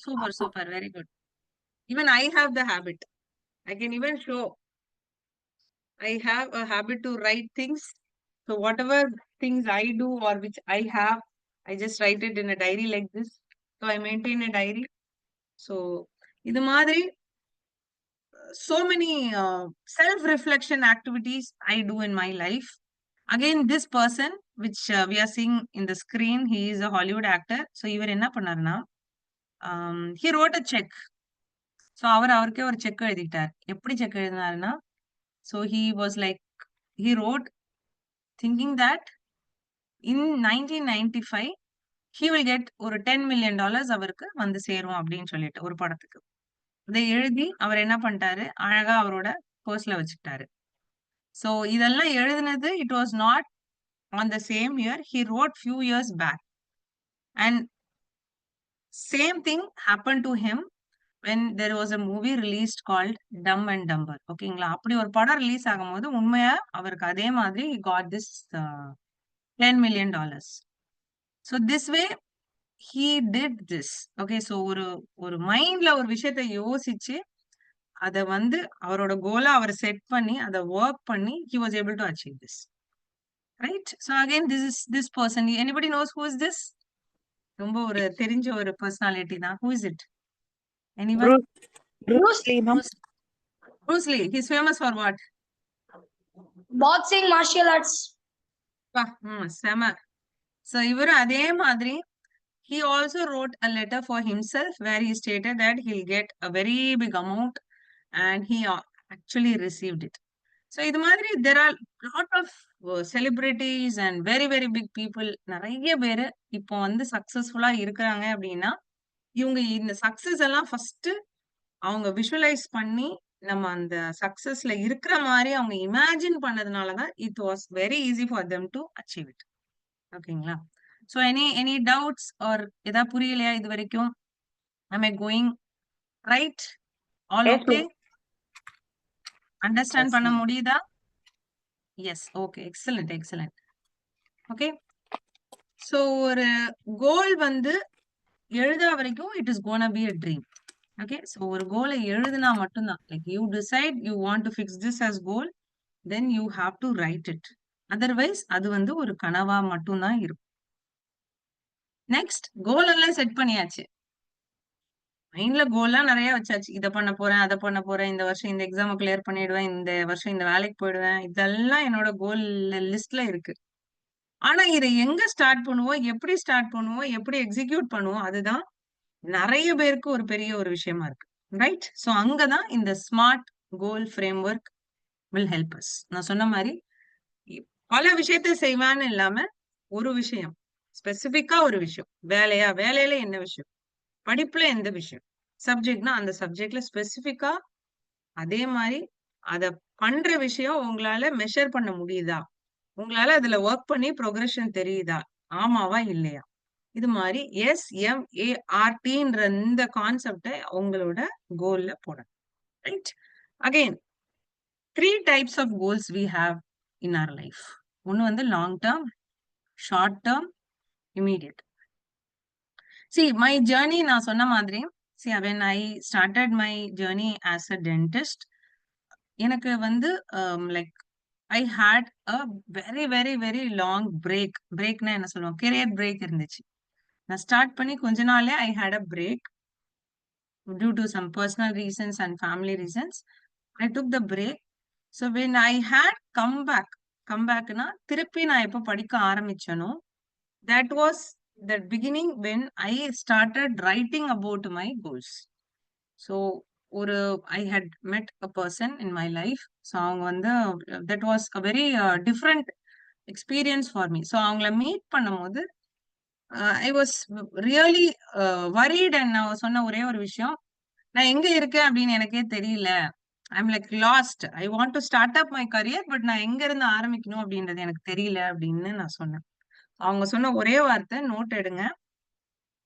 Super, very good. Even I have the habit. I can even show. I have a habit to write things. So whatever things I do or which I have, I just write it in a diary like this. So I maintain a diary. So idu madri so many self-reflection activities I do in my life. Again, this person which we are seeing in the screen, he is a Hollywood actor. So ivar enna pannarna, he wrote a check. So அவருக்கே ஒரு check எழுதிட்டார். எப்படி check எழுதினாருன்னா, so he was like, he wrote thinking that in 1995 he will get ஒரு $10 million அவருக்கு வந்து சேரும் அப்படின்னு சொல்லிட்டு ஒரு படத்துக்கு. இதை எழுதி அவர் என்ன பண்ணிட்டாரு, அழகா அவரோட பர்ஸ்ல வச்சுக்கிட்டாரு. சோ இதெல்லாம் எழுதினது it was not on the same year, he wrote few years back. And same thing happened to him when there was a movie released called Dumb and Dumber. ஓகேங்களா, அப்படி ஒரு படம் ரிலீஸ் ஆகும்போது உண்மையா அவருக்கு அதே மாதிரி he got this $10 million. So this way he did this. Okay, so ஒரு மைண்ட்ல ஒரு விஷயத்தை யோசிச்சு அத வந்து அவரோட கோலா அவர் செட் பண்ணி அதை ஒர்க் பண்ணி he was able to achieve this, right? So again, this person, anybody knows who is this? ரொம்ப ஒரு தெரிஞ்ச ஒரு பர்சனாலிட்டி தான். Who is it? Anyone? Bruce Lee, ma'am. Bruce Lee. He's famous for what? boxing, martial arts. செம. So இவரு அதே மாதிரி he also wrote a letter for himself where he stated that he'll get a very big amount and he actually received it. So இது மாதிரி there are lot of celebrities and very very big people, நிறைய பேரு இப்போ வந்து சக்சஸ்ஃபுல்லா இருக்கிறாங்க அப்படின்னா இவங்க இந்த சக்சஸ் எல்லாம் ஃபர்ஸ்ட் அவங்க விஷுவலைஸ் பண்ணி நம்ம அந்த சக்சஸ்ல இருக்கிற மாதிரி அவங்க imagine பண்ணதுனாலதான் it was very easy for them to achieve it. ஓகேங்களா? So any doubts or ஏதாவது புரியலையா இது வரைக்கும்? Am I going right? All okay? Understand பண்ண முடியுதா? Yes, okay, excellent. Okay, so ஒரு கோல் வந்து எழுதா வரைக்கும் it is gonna be a dream. Okay, so ஒரு கோலை எழுதுனா மட்டும்தான், like you decide you want to fix this as goal, then you have to write it. Otherwise அது வந்து ஒரு கனவா மட்டும்தான் இருக்கும். நெக்ஸ்ட், கோல் எல்லாம் செட் பண்ணியாச்சு, மைண்ட்ல கோல்லாம் நிறைய வச்சாச்சு, இதை பண்ண போறேன் அதை பண்ண போறேன், இந்த வருஷம் இந்த எக்ஸாம் கிளியர் பண்ணிடுவேன், இந்த வருஷம் இந்த வேலைக்கு போயிடுவேன், இதெல்லாம் என்னோட கோல் லிஸ்ட்ல இருக்கு. ஆனா இதை எங்க ஸ்டார்ட் பண்ணுவோம், எப்படி ஸ்டார்ட் பண்ணுவோம், எப்படி எக்ஸிக்யூட் பண்ணுவோம், அதுதான் நிறைய பேருக்கு ஒரு பெரிய ஒரு விஷயமா இருக்கு, ரைட்? சோ அங்கதான் இந்த smart goal frame work will help us. நான் சொன்ன மாதிரி பல விஷயத்த செய்வான்னு இல்லாம ஒரு விஷயம் ஸ்பெசிபிக்கா, ஒரு விஷயம் வேலையில என்ன விஷயம், படிப்புல எந்த விஷயம், சப்ஜெக்ட்னா அந்த சப்ஜெக்ட்ல ஸ்பெசிபிக்கா அதே மாதிரி அத பண்ற விஷயம் உங்களால மெஷர் பண்ண முடியுதா, உங்களால அதுல ஒர்க் பண்ணி ப்ரோக்ரஷன் தெரியுதா, ஆமாவா இல்லையா, இது மாதிரி SMARTன்ற இந்த கான்செப்டை உங்களோட கோல்ல போடணும், right? Again 3 types of goals we have in our life. ஒன்னு வந்து long term, short term, immediate. See, my journey, நான் சொன்ன மாதிரி, see, when I started my journey as a dentist, எனக்கு வந்து like I had a very very very long breakனா என்ன சொல்லுவோம், career break இருந்துச்சு. நான் ஸ்டார்ட் பண்ணி கொஞ்ச நாளே I had a break due to some personal reasons and family reasons. I took the break. So when I had come backனா திருப்பி நான் எப்போ படிக்க ஆரம்பிச்சேனோ, that was the beginning when I started writing about my goals. So I had met a person in my life. So அவங்க வந்து that was a very different experience for me. So அவங்கள meet பண்ணும்போது I was really worried and நான் சொன்ன ஒரே ஒரு விஷயம், நான் எங்க இருக்கேன் அப்படின்னு எனக்கே தெரியல, I'm like lost. I want to start up my career, but நான் எங்க இருந்து ஆரம்பிக்கணும் அப்படின்றது எனக்கு தெரியல அப்படின்னு நான் சொன்னேன். அவங்க சொன்ன ஒரே வார்த்தை, நோட் எடுங்க.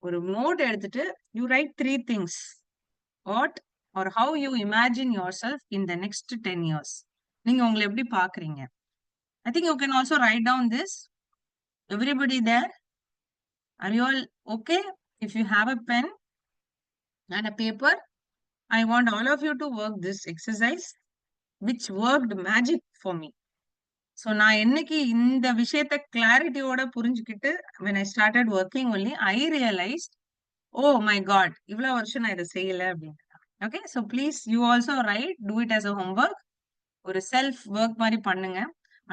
ஒரு நோட் எடுத்துட்டு you write 3 things. What or how you imagine yourself in the next 10 years. நீங்க உங்களை எப்படி பாக்குறீங்க? I think you can also write down this. Everybody there? Are you all okay? If you have a pen and a paper, I want all of you to work this exercise, which worked magic for me. So நான் என்னைக்கு இந்த விஷயத்தை கிளாரிட்டியோட புரிஞ்சுக்கிட்டு when I started working only, I realized, oh my god, இவ்வளவு வருஷம் நான் இதை செய்யல அப்படின்னு. Okay, so please you also write, do it as a homework. ஒரு செல்ஃப் ஒர்க் மாதிரி பண்ணுங்க.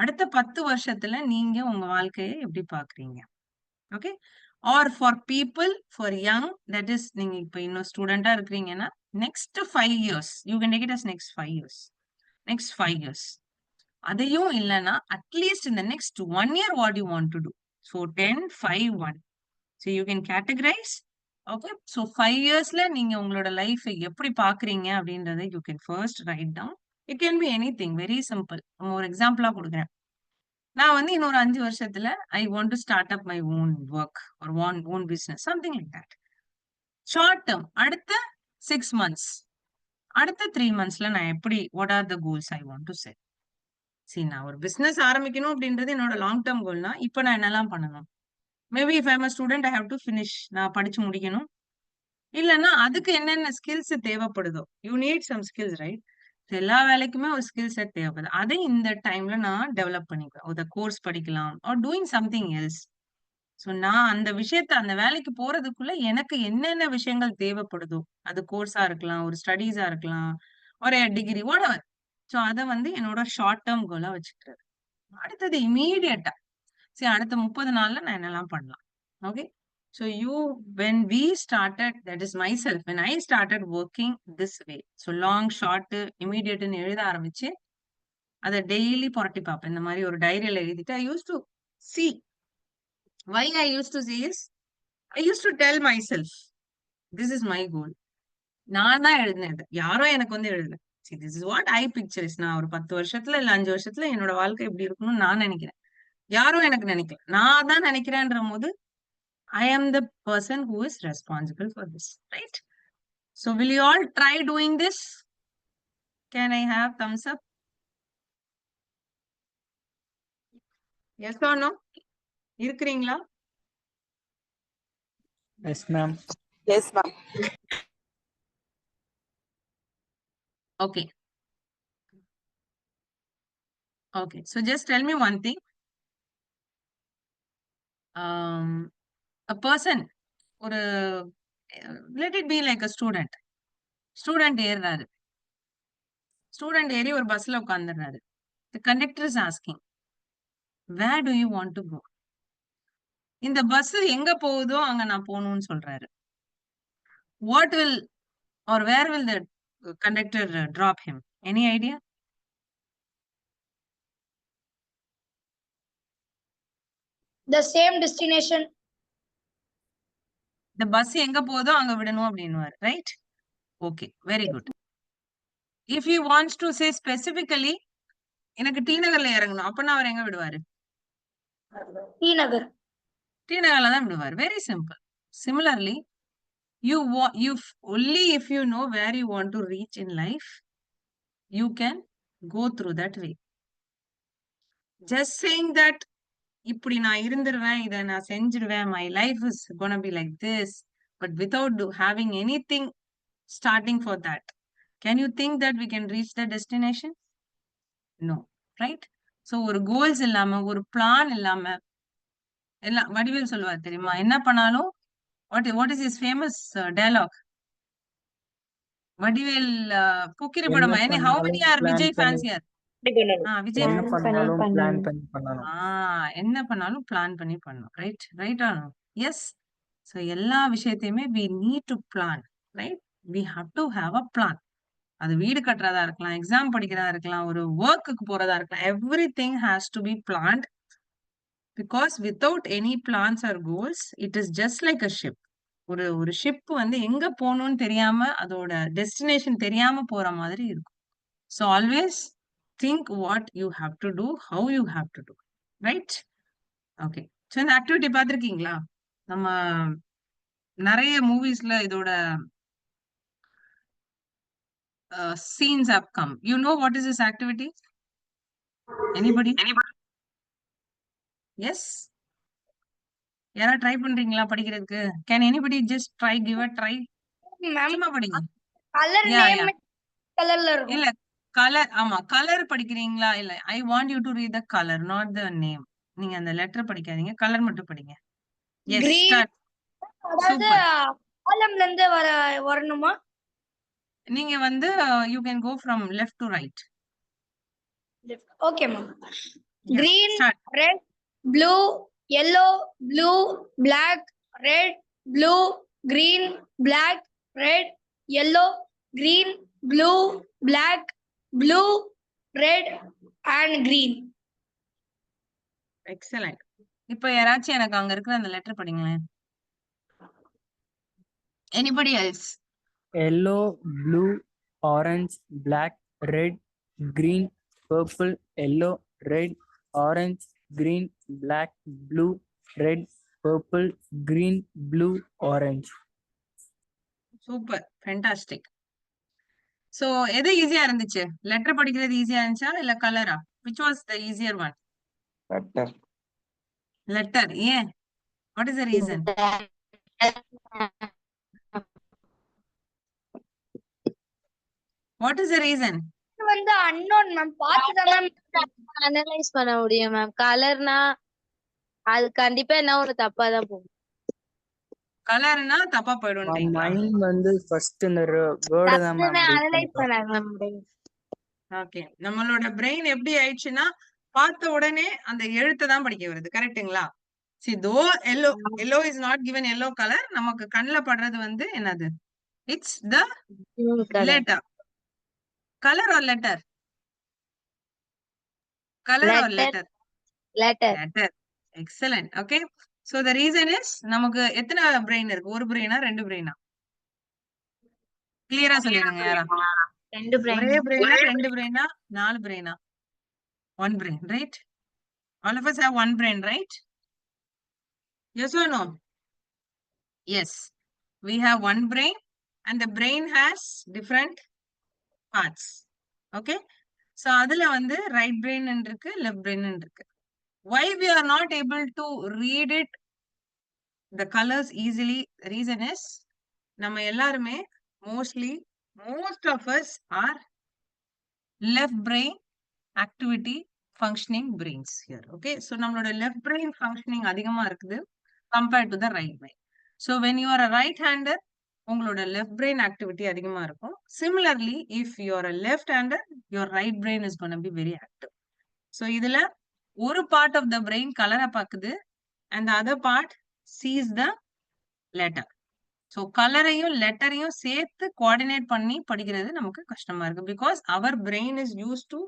அடுத்த 10 வருஷத்துல நீங்க உங்க வாழ்க்கையை எப்படி பாக்குறீங்க? Okay, or for people for young, that is நீங்க இப்ப இன்னும் ஸ்டூடெண்டா இருக்கிறீங்கன்னா next 5 years you can take it as next 5 years. அதையும் இல்லைன்னா அட்லீஸ்ட் இந்த next 1 year what you want to do. So 10, 5, 1 so you can categorise. Okay, so 5 இயர்ஸ்ல நீங்க உங்களோட லைஃப் எப்படி பாக்குறீங்க அப்படின்றத you can first write down. It can be anything, very simple. ஒரு எக்ஸாம்பிளா கொடுக்குறேன். நான் வந்து இன்னொரு 5 வருஷத்துல I want to start up my own work ஒரு own business, something like that. Short term அடுத்த 6 months, அடுத்த 3 monthsல நான் எப்படி, what are the goals I want to set. சரி, நான் ஒரு பிசினஸ் ஆரம்பிக்கணும் அப்படின்றது என்னோட லாங் டேர்ம் கோல்னா இப்போ நான் என்னெல்லாம் பண்ணணும்? Maybe if I'm a student I have to finish, நான் படிச்சு முடிக்கணும். இல்லைன்னா அதுக்கு என்னென்ன ஸ்கில்ஸ் தேவைப்படுதோ, you need some skills, right? எல்லா வேலைக்குமே ஒரு ஸ்கில் செட் தேவைப்படுது. அதை இந்த டைம்ல நான் டெவலப் பண்ணிக்குவேன். ஒரு கோர்ஸ் படிக்கலாம் are doing something else. So நான் அந்த விஷயத்த, அந்த வேலைக்கு போறதுக்குள்ள எனக்கு என்னென்ன விஷயங்கள் தேவைப்படுதோ, அது கோர்ஸா இருக்கலாம், ஒரு ஸ்டடீஸா இருக்கலாம், ஒரு டிகிரி, வாட்எவர். ஸோ அதை வந்து என்னோட ஷார்ட் டேர்ம் கோலா வச்சுக்கிறது. அடுத்தது இமீடியட்டா, சரி அடுத்த 30 நாள்ல நான் என்னெல்லாம் பண்ணலாம். Okay, so when we started, that is myself, when I started working this way, so long, short, immediate ன்னு எழுத ஆரம்பிச்சு அதை டெய்லி புரட்டி பார்ப்பேன். இந்த மாதிரி ஒரு டைரியில எழுதிட்டு I used to see. Why I used to see is, I used to tell myself, this is my goal. நான் தான் எழுதினது, யாரோ எனக்கு வந்து எழுதல. See, this is what I picture. நான் ஒரு 10 வருஷத்துல இல்ல 5 வருஷத்துல என்னோட வாழ்க்கை எப்படி இருக்கணும்னு நான் நினைக்கிறேன். யாரும் எனக்கு நினைக்கல, நான் தான் நினைக்கிறேன்ற போது I am the person who is responsible for this, right? So will you all try doing this? Can I have thumbs up? Yes or no? இருக்கிறீங்களா? Yes, ma'am. Yes, ma'am. Okay. Okay. So just tell me one thing. A person, ஒரு let it be like a student. Student ஏறுறாரு. Student ஏறி ஒரு பஸ்ல உட்கார்ந்துறாரு. The conductor is asking, where do you want to go? இந்த bus எங்க போகுதோ அங்க நான் போகணும்னு சொல்றாரு. What will or where will the conductor drop him? Any idea? The same destination. The bus எங்க போகுதோ அங்க விடணும் அப்படின்னுவாரு, right? Okay, very good. If he wants to say specifically, எனக்கு டி நகர்ல இறங்கணும், அப்பனா அவர் எங்க விடுவாரு? T Nagar. டி நகர்ல தான் விடுவார். Very simple. Similarly, only if you know where you want to reach in life, you can go through that way. Just saying that இப்படி நான் இருந்துருவேன், இதை நான் செஞ்சிருவேன், my life is gonna be like this, but without having anything starting for that, can you think that we can reach the destination? No, right? So ஒரு goals இல்லாம, ஒரு plan இல்லாம, எல்லாம் வடிவேல் சொல்லுவார் தெரியுமா, என்ன பண்ணாலும், what is his famous dialogue? Vadivel போக்கிரி படம், how many are Vijay fans here? Vijay என்ன பண்ணாலும் பிளான் பண்ணி பண்ணணும். என்ன பண்ணாலும் பிளான் பண்ணி பண்ணணும், ரைட்? ரைட் ஆ? எஸ். ஸோ எல்லா விஷயத்தையுமே we need to plan, right? We have to have a plan. அது வீடு கட்டுறதா இருக்கலாம், எக்ஸாம் படிக்கிறதா இருக்கலாம், ஒரு ஒர்க்குக்கு போறதா இருக்கலாம், everything has to be planned, because without any plans or goals, it is just like a ship. ஒரு ஷிப் வந்து எங்க போகணும்னு தெரியாம, அதோட டெஸ்டினேஷன் தெரியாம போற மாதிரி இருக்கும். So always think what you have to do, how you have to do, right? Okay. So இந்த ஆக்டிவிட்டி பார்த்திருக்கீங்களா? நம்ம நிறைய மூவிஸ்ல இதோட scenes have come. You know what is this activity? Anybody? Yes? யாரா ட்ரை பண்றீங்களா படிக்கிறதுக்கு? Can anybody just try, give a try? Ma'am, சும்மா படிங்க. color Yeah, name colorல இருக்கும். இல்ல கலர், ஆமா கலர் படிக்கிறீங்களா? இல்ல, I want you to read the color, not the name. நீங்க அந்த லெட்டர் படிக்காதீங்க, கலர் மட்டும் படிங்க. Yes, Green. start. அதாவது Super. காலம்ல இருந்து வரணுமா? நீங்க வந்து you can go from left to right. Okay, ma'am. Yeah, Green, start. red, blue, yellow, blue, black, red, blue, green, black, red, yellow, green, blue, black, blue, red, and green. Excellent. இப்ப யாராச்சும் எனக்கு அங்க இருக்கிற அந்த letter படிங்களேன். Anybody else? Yellow, blue, orange, black, red, green, purple, yellow, red, orange, green, black, blue, red, purple, green, blue, orange. Super, fantastic. So எது ஈஸியா இருந்துச்சு? Letter படிக்கிறது ஈஸியா இருந்துச்சா இல்ல கலரா? Which was the easier one? Letter. Letter. ஏன்? What is the reason? What is the reason? வந்து அன்னோன் மேம் பார்த்துதான் மேம் அனலைஸ் பண்ண முடியும் மேம். கலர்னா அது கண்டிப்பா என்ன ஒரு தப்பா தான் போகும். கலர்னா தப்பா போயிடும்ன்றீங்களா? மைண்ட் வந்து ஃபர்ஸ்ட் இந்த வேர்டு தான் மேம் அனலைஸ் பண்ணாங்க மேம். ஓகே, நம்மளோட பிரெயின் எப்படி ஆயிடுச்சுன்னா பார்த்த உடனே அந்த எழுத்தை தான் படிக்க வருது. கரெக்ட்டுங்களா? See, though yellow is not given yellow color, நமக்கு கண்ணுல படுறது வந்து என்னது? It's the letter. Color or letter? Color or letter? Letter. Letter. Excellent. Okay. So the reason is நமக்கு எத்தனை பிரெயின் இருக்கு? ஒரு பிரெயினா ரெண்டு பிரெயினா? கிளியரா சொல்லிடுங்க யாரா? ரெண்டு ஒரே பிரெயினா ரெண்டு பிரெயினா நாலு பிரெயினா? One brain, right? All of us have one brain, right? Yes or no? Yes. We have one brain and the brain has different parts. Okay? So அதுல வந்து right brain இருக்கு, left brain இருக்கு. Why we are not able to read it, the colors easily? The reason is நம்ம எல்லாருமே most of us are left brain activity functioning brains here. Okay, so நம்மளோட left brain functioning அதிகமா இருக்குது compared to the right brain. So when you are a right hander, உங்களோட left brain activity அதிகமா இருக்கும். Similarly, if you are a left hander, your right brain is going to be very active. So இதுல ஒரு part of the brain கலரை பாக்குது and the other part sees the letter. So கலரையும் லெட்டரையும் சேர்த்து coordinate பண்ணி படிக்கிறது நமக்கு கஷ்டமா இருக்கு because our brain is used to,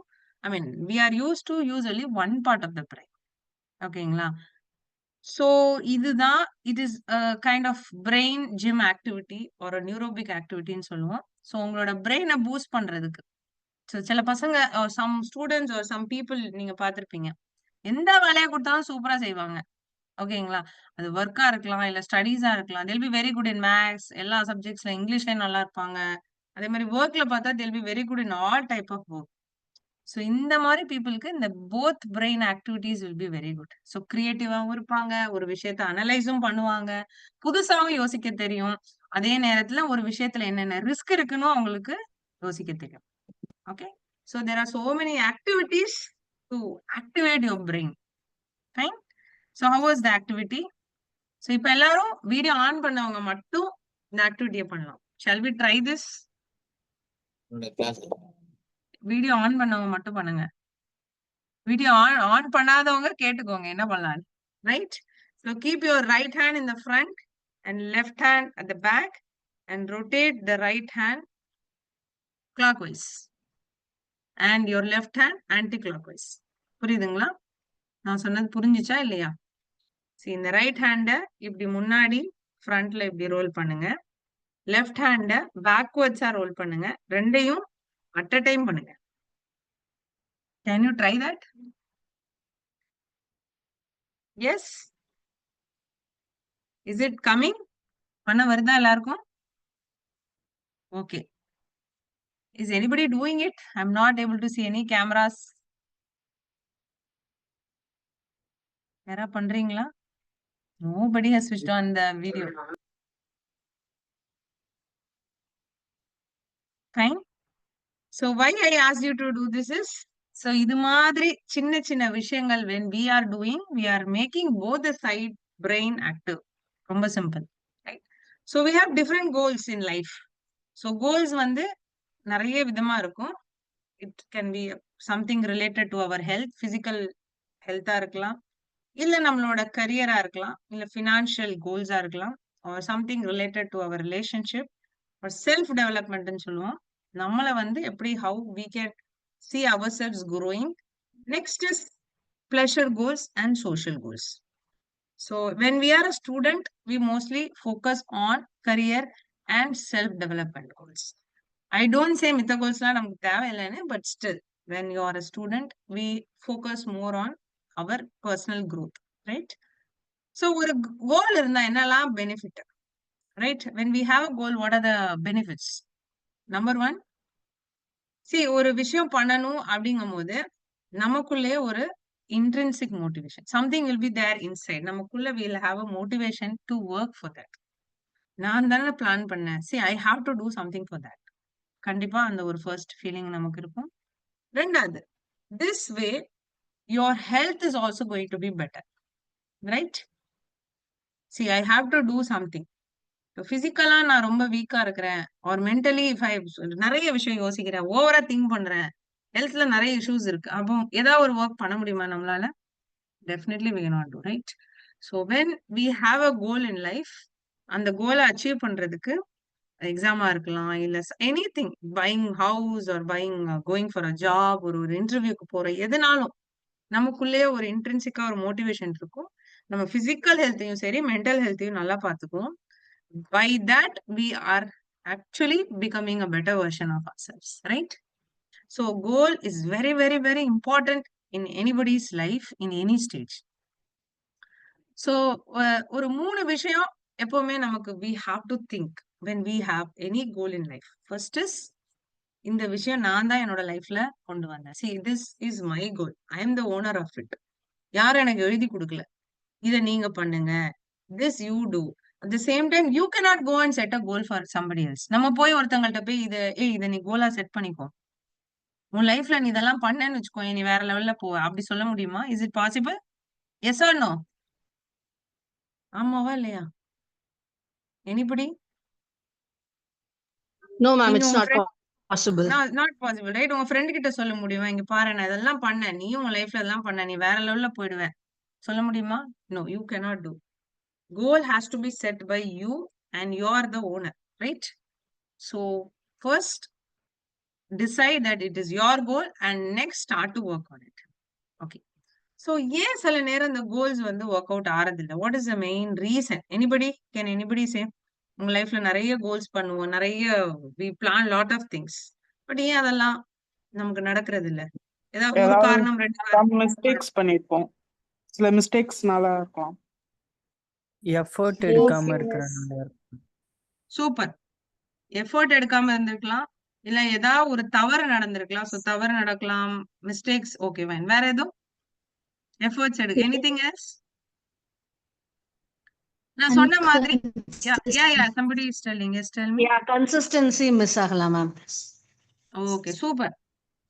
we are used to use only one part of the brain. ஓகேங்களா? So இதுதான், it is a kind of brain gym activity or a neurobic activity ன்னு சொல்லுவோம். So உங்களோட பிரெயினை boost பண்றதுக்கு. So சில பசங்க some students or some people நீங்க பார்த்திருப்பீங்க, எந்த வேலையை கொடுத்தாலும் சூப்பரா செய்வாங்க. ஓகேங்களா? அது ஒர்க்கா இருக்கலாம், இல்ல ஸ்டடீஸா இருக்கலாம். they'll be very good in maths, எல்லா சப்ஜெக்ட்ஸ்ல இங்கிலீஷ்லயும் நல்லா இருப்பாங்க. அதே மாதிரி ஒர்க்ல பார்த்தா they'll be very good in all type of work. So இந்த மாதிரி பீப்புளுக்கு இந்த both brain activities will be very good. So கிரியேட்டிவாவும் இருப்பாங்க, ஒரு விஷயத்தை அனலைஸும் பண்ணுவாங்க, புதுசாவும் யோசிக்க தெரியும். அதே நேரத்துல ஒரு விஷயத்துல என்னென்ன ரிஸ்க் இருக்குன்னு அவங்களுக்கு யோசிக்க தெரியும். Okay, so there are so many activities to activate your brain. Fine. So how was the activity? So இப்ப எல்லாரும் வீடியோ ஆன் பண்ணவங்க மட்டும் இந்த ஆக்டிவிட்டியை பண்ணலாம். Shall we try this? Video on பண்ணவங்க மட்டும் பண்ணுங்க. வீடியோ ஆன் பண்ணாதவங்க கேட்டுக்கோங்க என்ன பண்ணலாம். Right? So keep your right hand in the front and left hand at the back and rotate the right hand clockwise and your left hand anti-clockwise. புரியுதுங்களா? நான் சொன்னது புரிஞ்சுச்சா இல்லையா? See, இந்த ரைட் ஹேண்ட இப்படி முன்னாடி ஃப்ரண்ட்ல இப்படி ரோல் பண்ணுங்க, லெஃப்ட் ஹேண்ட பேக்வர்ட்ஸா ரோல் பண்ணுங்க, ரெண்டையும் அட் அ டைம் பண்ணுங்க. Can you try that? Yes? Is it coming? பண்ண வருதா எல்லாருக்கும்? Okay. Is anybody doing it? I'm not able to see any cameras. யாரா பண்றீங்களா? Nobody has switched on the video. Fine. So why I asked you to do this is, so இது மாதிரி சின்ன சின்ன விஷயங்கள் when we are doing, we are making both the side brain active. ரொம்ப simple. Right? So we have different goals in life. So goals வந்து நிறைய விதமா இருக்கும். It can be something related to our health, physical health-ஆ இருக்கலாம், இல்ல நம்மளோட கரியரா இருக்கலாம், இல்ல financial goals-ஆ இருக்கலாம், or something related to our relationship or self development ன்னு சொல்லுவோம். நம்மள வந்து எப்படி how we can see ourselves growing. Next is pleasure goals and social goals. So when we are a student, we mostly focus on career and self-development goals. I don't say மித்த கோல்ஸ்லாம் நமக்கு தேவையில்லைன்னு, but still, when you are a student, we focus more on our personal growth, right? So ஒரு goal இருந்தா என்னெல்லாம் benefit, right? When we have a goal, what are the benefits? Number one, see ஒரு விஷயம் பண்ணணும் அப்படிங்கும் போது நமக்குள்ளே ஒரு intrinsic motivation, something will be there inside. நமக்குள்ள we'll have a motivation to work for that. நான் தானே பிளான் பண்ணேன், see I have to do something for that. கண்டிப்பா அந்த ஒரு ஃபர்ஸ்ட் ஃபீலிங் நமக்கு இருக்கும். ரெண்டாவது, this way your health is also going to be better, right? See I have to do something. பிசிக்கலா நான் ரொம்ப வீக்கா இருக்கிறேன், ஆர் மென்டலி இஃப் ஐ நிறைய விஷயம் யோசிக்கிறேன், ஓவரா திங்க் பண்றேன், ஹெல்த்ல நிறைய இஷ்யூஸ் இருக்கு, அப்போ ஏதாவது ஒரு ஒர்க் பண்ண முடியுமா நம்மளால? Definitely we cannot do, right? So when we have a goal in life, அந்த கோலை அச்சீவ் பண்றதுக்கு எக்ஸாமா இருக்கலாம், இல்ல anything, buying house are buying going for a job, ஒரு இன்டர்வியூக்கு போற எதுனாலும் நமக்குள்ளே ஒரு இன்ட்ரின்சிக்கா ஒரு மோட்டிவேஷன் இருக்கும். நம்ம பிசிக்கல் ஹெல்த்தையும் சரி மென்டல் ஹெல்த்தையும் நல்லா பார்த்துக்குவோம். By that we are actually becoming a better version of ourselves, right? So goal is very very very important in anybody's life in any stage. So ஒரு 3 விஷயம் எப்பவுமே நமக்கு we have to think when we have any goal in life. First is, இந்த விஷயம் நான் தான் என்னோட லைஃப்ல கொண்டு வந்தேன். See, this is my goal. I am the owner of it. யாரும் எனக்கு எழுதி கொடுக்கல, இத நீங்க பண்ணுங்க, this you do. At the same time, you cannot go and set a goal for somebody else. நம்ம போய் ஒருத்தங்கள்ட்ட போய் இத நீ கோலா செட் பண்ணிக்கோ, உன் லைஃப்ல நீ இதெல்லாம் பண்ணேன்னு வச்சுக்கோ, நீ வேற லெவல்ல போ, அப்படி சொல்ல முடியுமா? Is it possible? Yes or no? ஆமாவா இல்லையா? எனிபடி? No, ma'am, நீங்க it's உங்க not friend, possible. not possible, right? உங்க ஃப்ரெண்ட் கிட்ட சொல்ல முடியுமா, இங்க பாரு நான் இதெல்லாம் பண்ணேன், நீயும் உன் லைஃப்ல இதெல்லாம் பண்ண, நீ வேற லெவல்ல போயிடுவ, சொல்ல முடியுமா? No, you cannot do. Goal has to be set by you and you are the owner, right? So first decide that it is your goal and next start to work on it. Okay. So ஏன் சில நேரம் இந்த goals வந்து work out ஆறதில்லை? What is the main reason? Can anybody say? உங்க லைஃப்ல நிறைய goals பண்ணுவோம், நிறைய we plan lot of things, but ஏன் அதெல்லாம் நமக்கு நடக்கிறது இல்ல? ஏதாவது ஒரு காரணம், 2 காரணம், மிஸ்டேக்ஸ் பண்ணிருப்போம், சில மிஸ்டேக்ஸ்னால இருக்கலாம். எஃபர்ட் எடுக்காம இருக்கிறனால. சூப்பர். எஃபர்ட் எடுக்காம இருந்திருக்கலாம், இல்ல ஏதாவது ஒரு தவறு நடந்திருக்கலாம். சோ தவறு நடக்கலாம், மிஸ்டேக்ஸ், ஓகே ஃபைன். வேற எதுவும் எஃபர்ட்ஸ் எடுக்க, எனிதிங் எல்ஸ்? நான் சொன்ன மாதிரி somebody is telling, yes, tell me. Yeah, consistency miss ஆகலாம் மேம். Okay super.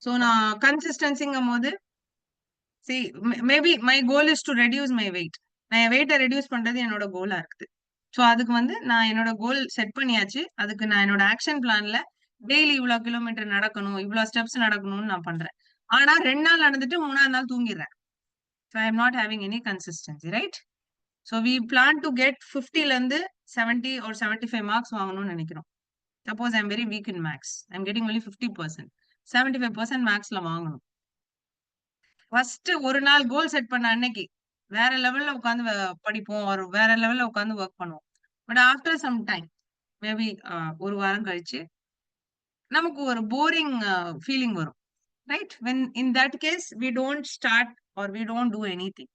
சோ நான் கன்சிஸ்டன்சிங்கும் போது, see maybe my goal is to reduce my weight. நான் என் வெயிட்டை ரெடியூஸ் பண்றது என்னோட கோலா இருக்குது. சோ அதுக்கு வந்து நான் என்னோட கோல் செட் பண்ணியாச்சு, அதுக்கு நான் என்னோட ஆக்ஷன் பிளான்ல டெய்லி இவ்வளவு கிலோமீட்டர் நடக்கணும், இவ்வளவு ஸ்டெப்ஸ் நடக்கணும்னு நான் பண்றேன். ஆனா 2 நாள் நடந்துட்டு 3ஆவது நாள் தூங்கிடுறேன். So I am not having any consistency, right? So we plan to get 50 ல இருந்து 70 or 75 marks வாங்கணும்னு நினைக்கிறோம். Suppose I am very weak in maths, I am getting only 50%, 75% mathsல வாங்கணும். ஃபர்ஸ்ட் ஒரு நாள் கோல் செட் பண்ண அன்னைக்கு வேற லெவல்ல உட்காந்து படிப்போம், ஒரு வேற லெவல்ல உட்காந்து ஒர்க் பண்ணுவோம். But after some time, maybe ஒரு வாரம் கழிச்சு நமக்கு ஒரு போரிங் ஃபீலிங் வரும், right? When in that case we don't start or we don't do anything,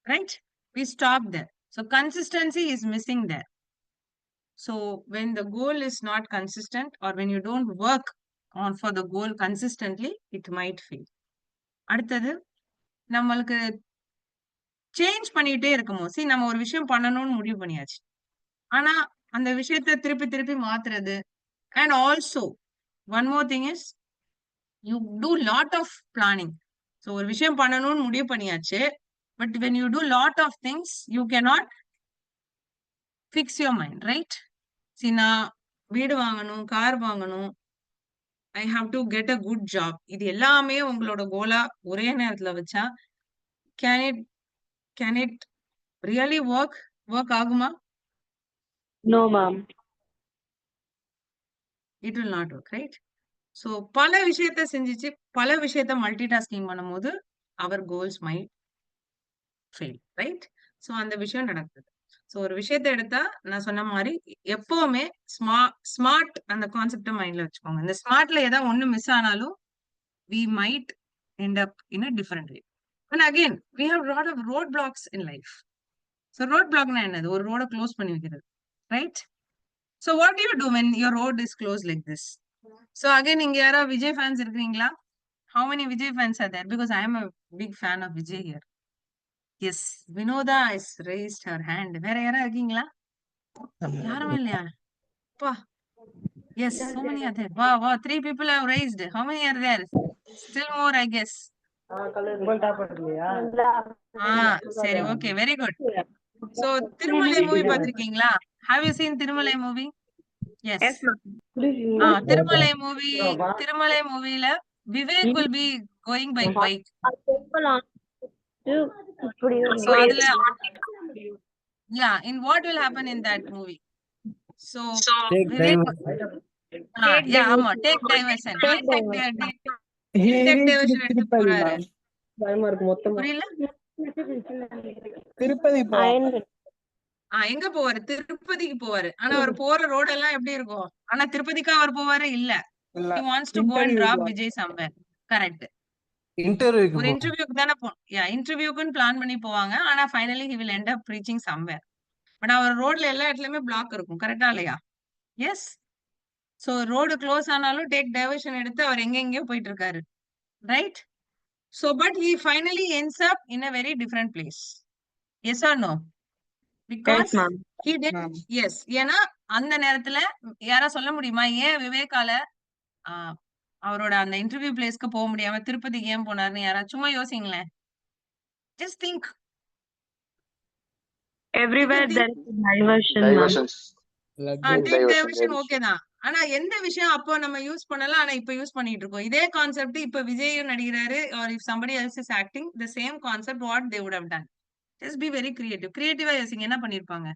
right? We stop there. So consistency is missing there. So when the goal is not consistent or when you don't work on for the goal consistently, it might fail. அடுத்தது, நம்மளுக்கு change பண்ணிட்டே இருக்குமோ, see நம்ம ஒரு விஷயம் பண்ணணும்னு முடிவு பண்ணியாச்சு, ஆனா அந்த விஷயத்தை திருப்பி திருப்பி மாத்துறது. And also one more thing is, you do lot of planning. So ஒரு விஷயம் பண்ணணும்னு முடிவு பண்ணியாச்சு, but when you do lot of things, you cannot fix your mind, right? See நான் வீடு வாங்கணும், கார் வாங்கணும், I have to get a good job, இது எல்லாமே உங்களோட கோலா ஒரே நேரத்துல வச்சா can it really work ஆகுமா? No, ma'am. It will not work, right? So பல விஷயத்தை செஞ்சிச்சு, பல விஷயத்தை மல்டி டாஸ்கிங் பண்ணும்போது our goals might fail, right? So அந்த விஷயம் நடக்குது. சோ ஒரு விஷயத்தை எடுத்தா நான் சொன்ன மாதிரி எப்பவுமே ஸ்மார்ட் அந்த கான்செப்ட மைண்ட்ல வச்சுக்கோங்க. இந்த ஸ்மார்ட்ல ஏதாவது ஒண்ணு மிஸ் ஆனாலும் we might end up in a different way. And again, we have a lot of roadblocks in life. So roadblock na enadhu? Or road close panni vekiradhu, right? So what do you do when your road is closed like this? So again, inga yara Vijay fans irukringla? How many Vijay fans are there? Because I am a big fan of Vijay here. Yes, Vinoda has raised her hand. Vera yara irukringla? Yarum illaya? Pa. Yes, so many are there. Wow, wow, 3 people have raised. How many are there? Still more, I guess. சரி, okay, very good. So Thirumalai movie பாத்திருக்கீங்களா? Have you seen Thirumalai movie? Yes. Thirumalai மூவில Vivek will be going by bike. So அதுல yeah, in what will happen in that movie? So Vivek yeah, ஆமா, take diversion. Take diversion எடுத்து போறாரு. புரியல? திருப்பதி எங்க போவாரு? திருப்பதிக்கு போவாரு. ஆனா அவர் போற ரோட் எல்லாம் எப்படி இருக்கும்? ஆனா திருப்பதிக்கு அவர் போவாரு இல்ல. He wants to go and drop Vijay somewhere. Correct. ஒரு இன்டர்வியூக்கு தானே இன்டர்வியூக்குன்னு பிளான் பண்ணி போவாங்க. ஆனா finally he will end up reaching somewhere. But அவர் ரோட்ல எல்லா இடத்துலயுமே பிளாக் இருக்கும். கரெக்டா இல்லையா? எஸ். சோ ரோடு க்ளோஸ் ஆனாலும் டேக் டைவர்ஷன் எடுத்து அவர் எங்கெங்கயோ போயிட்டு இருக்காரு. Right? So but he finally ends up in a very different place. Yes or no? Because he did. Yes. ஏன்னா அந்த நேரத்துல யாரா சொல்ல முடியுமா ஏன் விவேகால அவரோட அந்த இன்டர்வியூ பிளேஸ்க்கு போக முடியாம திருப்பதிக்கு ஏன் போனாருன்னு யாராச்சும் சும்மா யோசிங்களேன். Just think. Everywhere there is diversion. Take diversion okay தான். ஆனா எந்த விஷயம் அப்போ நம்ம யூஸ் பண்ணல, ஆனா இப்ப யூஸ் பண்ணிட்டு இருக்கோம். இதே கான்செப்ட் இப்ப விஜயும் நடிக்கிறாரு, or if somebody else is acting the same concept, what they would have done. Just be very creative. Creative-ஆ யோசிங்க, என்ன பண்ணிருப்பாங்க?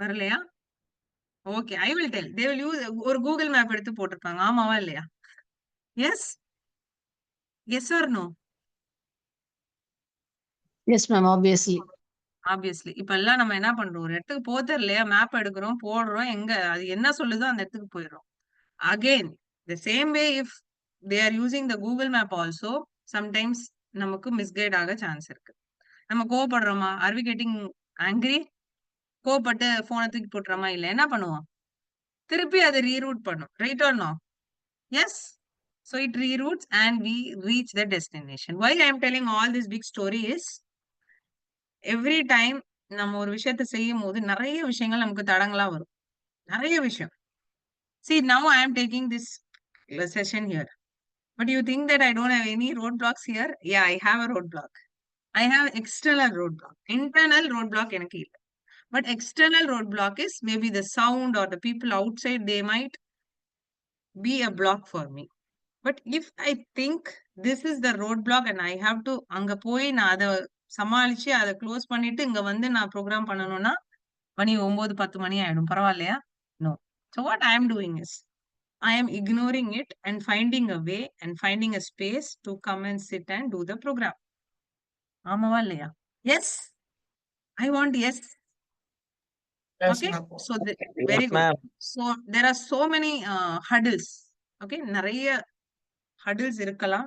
வரலையா? Okay, I will tell. They will use ஒரு கூகுள் மேப் எடுத்து போட்டிருப்பாங்க. ஆமாவா இல்லையா? Yes? Yes or no? Yes, ma'am, obviously. Obviously. இப்ப எல்லாம் நம்ம என்ன பண்றோம்? ஒரு இடத்துக்கு போறது இல்லையா? மேப் எடுக்கிறோம், போடுறோம், எங்க அது என்ன சொல்லுதோ அந்த இடத்துக்கு போயிடுறோம். Again, the same way if they are using the Google map also, sometimes நமக்கு மிஸ்கைட் ஆக சான்ஸ் இருக்கு. நம்ம கோவப்படுறோமா? Are we getting angry? கோவப்பட்டு போனை தூக்கி போட்டுறோமா? இல்ல, என்ன பண்ணுவோம்? திருப்பி அதை ரீரூட் பண்ணும். Right or no? Yes. So it reroutes and we reach the destination. Why I am telling all this big story is, every time நம்ம ஒரு விஷயத்தை செய்யும் போது நிறைய விஷயங்கள் நமக்கு தடங்களா வரும். நிறைய விஷயம். See, now I am taking this session here. But you think that I don't have any roadblocks here? Yeah, I have a roadblock. I have external roadblock. Internal roadblock எனக்கு இல்ல. But external roadblock is maybe the sound or the people outside, they might be a block for me. But if I think this is the roadblock and I have to அங்க போய் நான் அதை சமாளிச்சு அதை close பண்ணிட்டு இங்க வந்து நான் ப்ரோக்ராம் பண்ணணும்னா மணி 9-10 மணி ஆயிடும். பரவாயில்லையா? No. So what I am doing is, I am ignoring it and finding a way and finding a space to come and sit and do the program. ஆமாவா இல்லையா? Yes. I want yes. Okay. So very good. So there are so many hurdles. Okay. நிறைய hurdles இருக்கலாம்.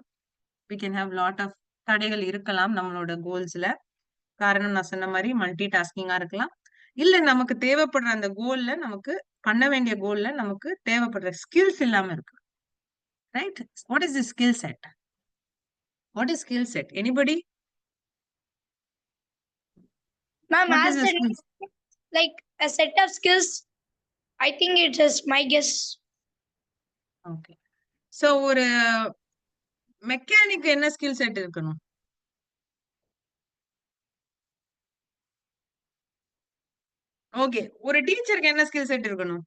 We can have lot of தடைகள் இருக்கலாம் நம்மளோட கோல்ஸ்ல. காரணம் நான் சொன்ன மாதிரி மல்டி டாஸ்கிங்கா இருக்கலாம். இல்ல நமக்கு தேவைப்படுற அந்த கோல்ல, நமக்கு பண்ண வேண்டிய கோல்ல நமக்கு தேவைப்படுற ஸ்கில்ஸ் இல்லாம இருக்கு. Right? What is the skill set? What is skill set? Anybody? Ma'am, What as is the the skills? like a set of skills, I think it is my guess. Okay. So ஒரு mechanic என்ன skill set இருக்கணும்? ஓகே. ஒரு டீச்சருக்கு என்ன skill set இருக்கணும்?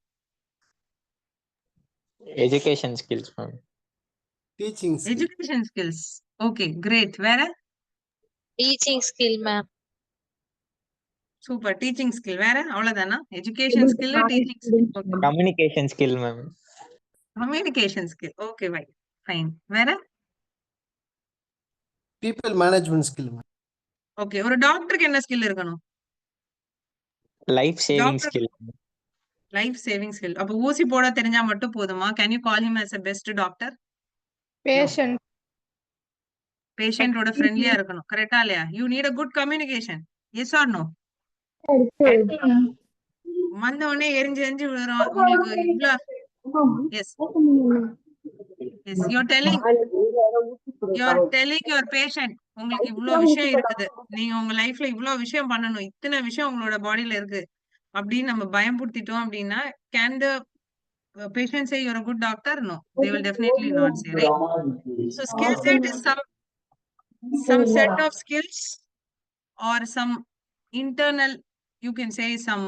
Education skills ma'am. Teaching skill. Education skills. Okay, great. வேற? Teaching skill ma'am. Super. Teaching skill. வேற? அவ்வளவுதானா? Education skill, teaching skill. Communication skill ma'am. Communication skill. Okay, fine. வேற? People management skill. ஓகே, ஒரு டாக்டருக்கு என்ன skill இருக்கணும்? Life saving doctor skill. Life saving skill. அப்ப ஊசி போட தெரிஞ்சா மட்டும் போதுமா? Can you call him as a best doctor? Patient. பேஷண்டோட ஃப்ரெண்ட்லியா இருக்கணும். கரெக்டா இல்லையா? You need a good communication. Yes or no? வந்த உடனே எரிஞ்சு எரிஞ்சு விழுறோம். உங்களுக்கு இவ்ளோ yes yes you're telling your patient உங்களுக்கு இவ்ளோ விஷயம் இருக்குது. நீங்க உங்க லைஃப்ல இவ்ளோ விஷயம் பண்ணணும். இத்தனை விஷயம் உங்களோட பாடியில இருக்கு அப்படின்னு நம்ம பயம்படுத்திட்டோம் அப்படின்னா, can the patient say you're a good doctor? No, they will definitely not say, right? So skill set is some set of skills or some internal, you can say some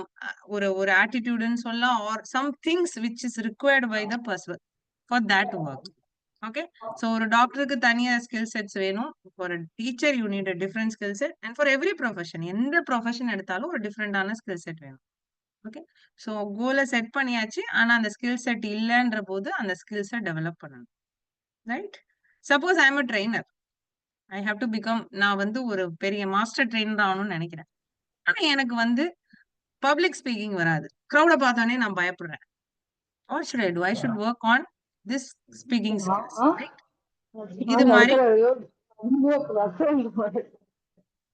or attitude and solla, or some things which is required by the person for that to work. Okay, so ஒரு டாக்டருக்கு தனியா skill sets வேணும். for a teacher you need a different skill set, and for every profession, எந்த profession எடுத்தாலும் ஒரு டிஃப்ரெண்டான skill set வேணும். Okay, so கோலை செட் பண்ணியாச்சு. ஆனா அந்த ஸ்கில் செட் இல்லைன்ற போது அந்த ஸ்கில்ஸை டெவலப் பண்ணணும். Right? Suppose I am a trainer, I have to become, நான் வந்து ஒரு பெரிய மாஸ்டர் ட்ரெயினர் ஆகணும்னு நினைக்கிறேன். ஆனா எனக்கு வந்து பப்ளிக் ஸ்பீக்கிங் வராது. க்ரௌடை பார்த்தோன்னே நான் பயப்படுறேன். What should I do? I should work on this speaking skills. Right? இது மாதிரி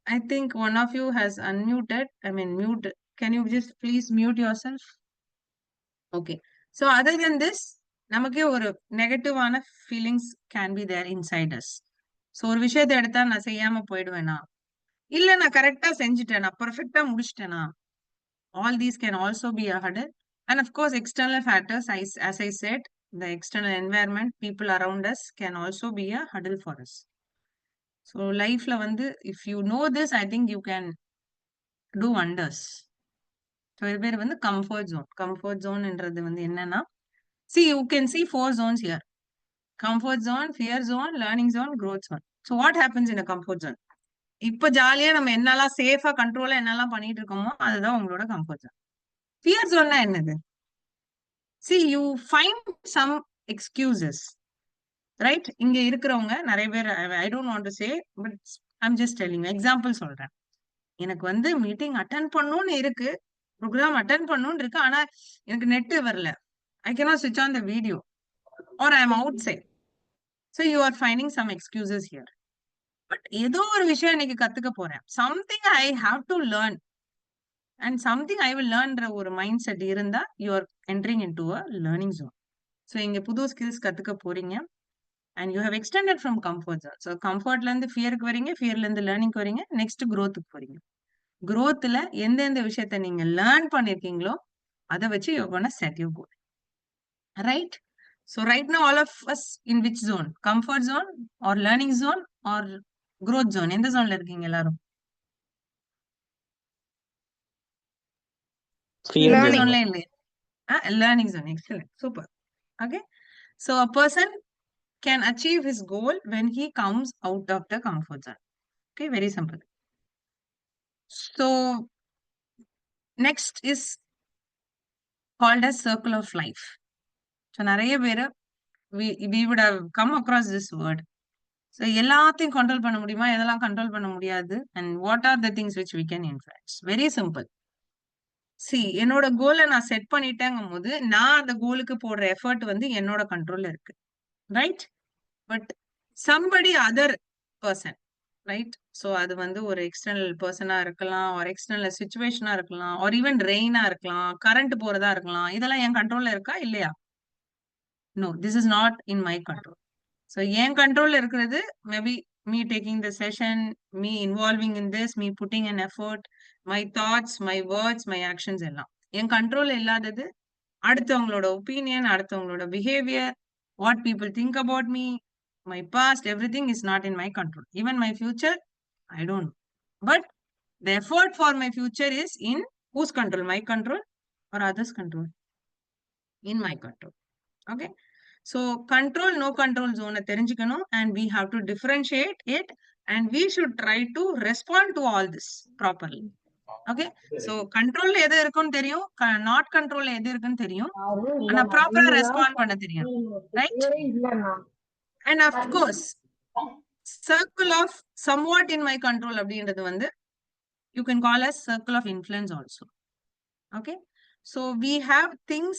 I think one of you has unmuted. I mean, mute. Can you just please mute yourself? Okay. So other than this, நமக்கே ஒரு நெகட்டிவான feelings can be there inside us. So ஒரு விஷயத்தை எடுத்தா நான் செய்யாம போயிடுவேனா, இல்ல நான் கரெக்டா செஞ்சுட்டேனா, பர்ஃபெக்டா முடிச்சிட்டேனா, all these can also be a hurdle. And of course, external factors, as I said, the external environment, people around us can also be a hurdle for us. So lifeல வந்து if you know this, I think you can do wonders. So இது பேர் வந்து comfort zone. Comfort ஜோன்ன்றது வந்து என்னன்னா, see you can see 4 zones here: comfort zone, fear zone, learning zone, growth zone. So what happens in a comfort zone? இப்ப ஜாலியா நம்ம என்னெல்லாம் சேஃபா கண்ட்ரோலா என்னெல்லாம் பண்ணிட்டு இருக்கோமோ அதுதான் உங்களோட கம்ஃபர்ட் ஜோன். ஃபியர் ஜோன்னா என்னது? see you find some excuses, right? இங்க இருக்கிறவங்க நிறைய பேர், I don't want to say, but I'm just telling you example சொல்றேன். எனக்கு வந்து மீட்டிங் அட்டென்ட் பண்ணணும்னு இருக்கு, ப்ரோக்ராம் அட்டென்ட் பண்ணணும்னு இருக்கு, ஆனா எனக்கு நெட் வரல, I cannot switch on the video, or I am outside. So you are finding some excuses here. But ஏதோ ஒரு விஷயம் இன்னைக்கு கத்துக்க போறேன், something I have to learn, and something I will learnன்ற ஒரு மைண்ட் செட் இருந்தா you are entering into a learning zone. So இங்க புது ஸ்கில்ஸ் கத்துக்க போறீங்க, and you have extended from comfort zone. So comfortல இருந்து ஃபியருக்கு வரீங்க, ஃபியர்ல இருந்து லேர்னிங்க்கு வரீங்க, நெக்ஸ்ட் growthக்கு போறீங்க. growthல எந்தெந்த விஷயத்த நீங்க லேர்ன் பண்ணிருக்கீங்களோ அதை வச்சு you're gonna set your goal. Right? So right now all of us in which zone? Comfort zone or learning zone or growth zone? எந்த ஜோன்ல இருக்கீங்க எல்லாரும்? ஜோன்ல இல்லையா? Learning zone. Excellent. Super. Okay. So a person can achieve his goal when he comes out of the comfort zone. Okay, very simple. So next is called as circle of life. So நிறைய பேரு we would have come across this word. So எல்லாத்தையும் control பண்ண முடியுமா, எதெல்லாம் control பண்ண முடியாது, and what are the things which we can influence? Very simple. See, என்னோட கோலை நான் செட் பண்ணிட்டேங்கும் போது நான் அந்த கோலுக்கு போடுற எஃபர்ட் வந்து என்னோட கண்ட்ரோல்ல இருக்கு. Right? But somebody other person, right? So அது வந்து ஒரு எக்ஸ்டர்னல் பர்சனா இருக்கலாம், ஒரு எக்ஸ்டர்னல் சுச்சுவேஷனா இருக்கலாம், ஒரு ஈவன் ரெயினா இருக்கலாம், கரண்ட் போறதா இருக்கலாம். இதெல்லாம் என் கண்ட்ரோல்ல இருக்கா இல்லையா? No, this is not in my control. So என் கண்ட்ரோல்ல இருக்கிறது maybe me taking the session, me involving in this, me putting an effort, my thoughts, my words, my actions எல்லாம். என் கண்ட்ரோல்ல இல்லாதது அடுத்தவங்களோட ஒப்பீனியன், அடுத்தவங்களோட behaviour, what people think about me, my past, everything is not in my control. Even my future, I don't know. But the effort for my future is in whose control? My control or others' control? In my control. Okay. So control, no control zone தெரிஞ்சுக்கணும், and we have to differentiate it, and we should try to respond to all this properly. Okay. So control எது இருக்குன்னு தெரியும், not control எது இருக்குன்னு தெரியும், ஆனா ப்ராப்பரா respond பண்ண தெரியும். Right? And of course circle of somewhat in my control அப்படின்றது வந்து you can call as circle of influence also. Okay, so we have things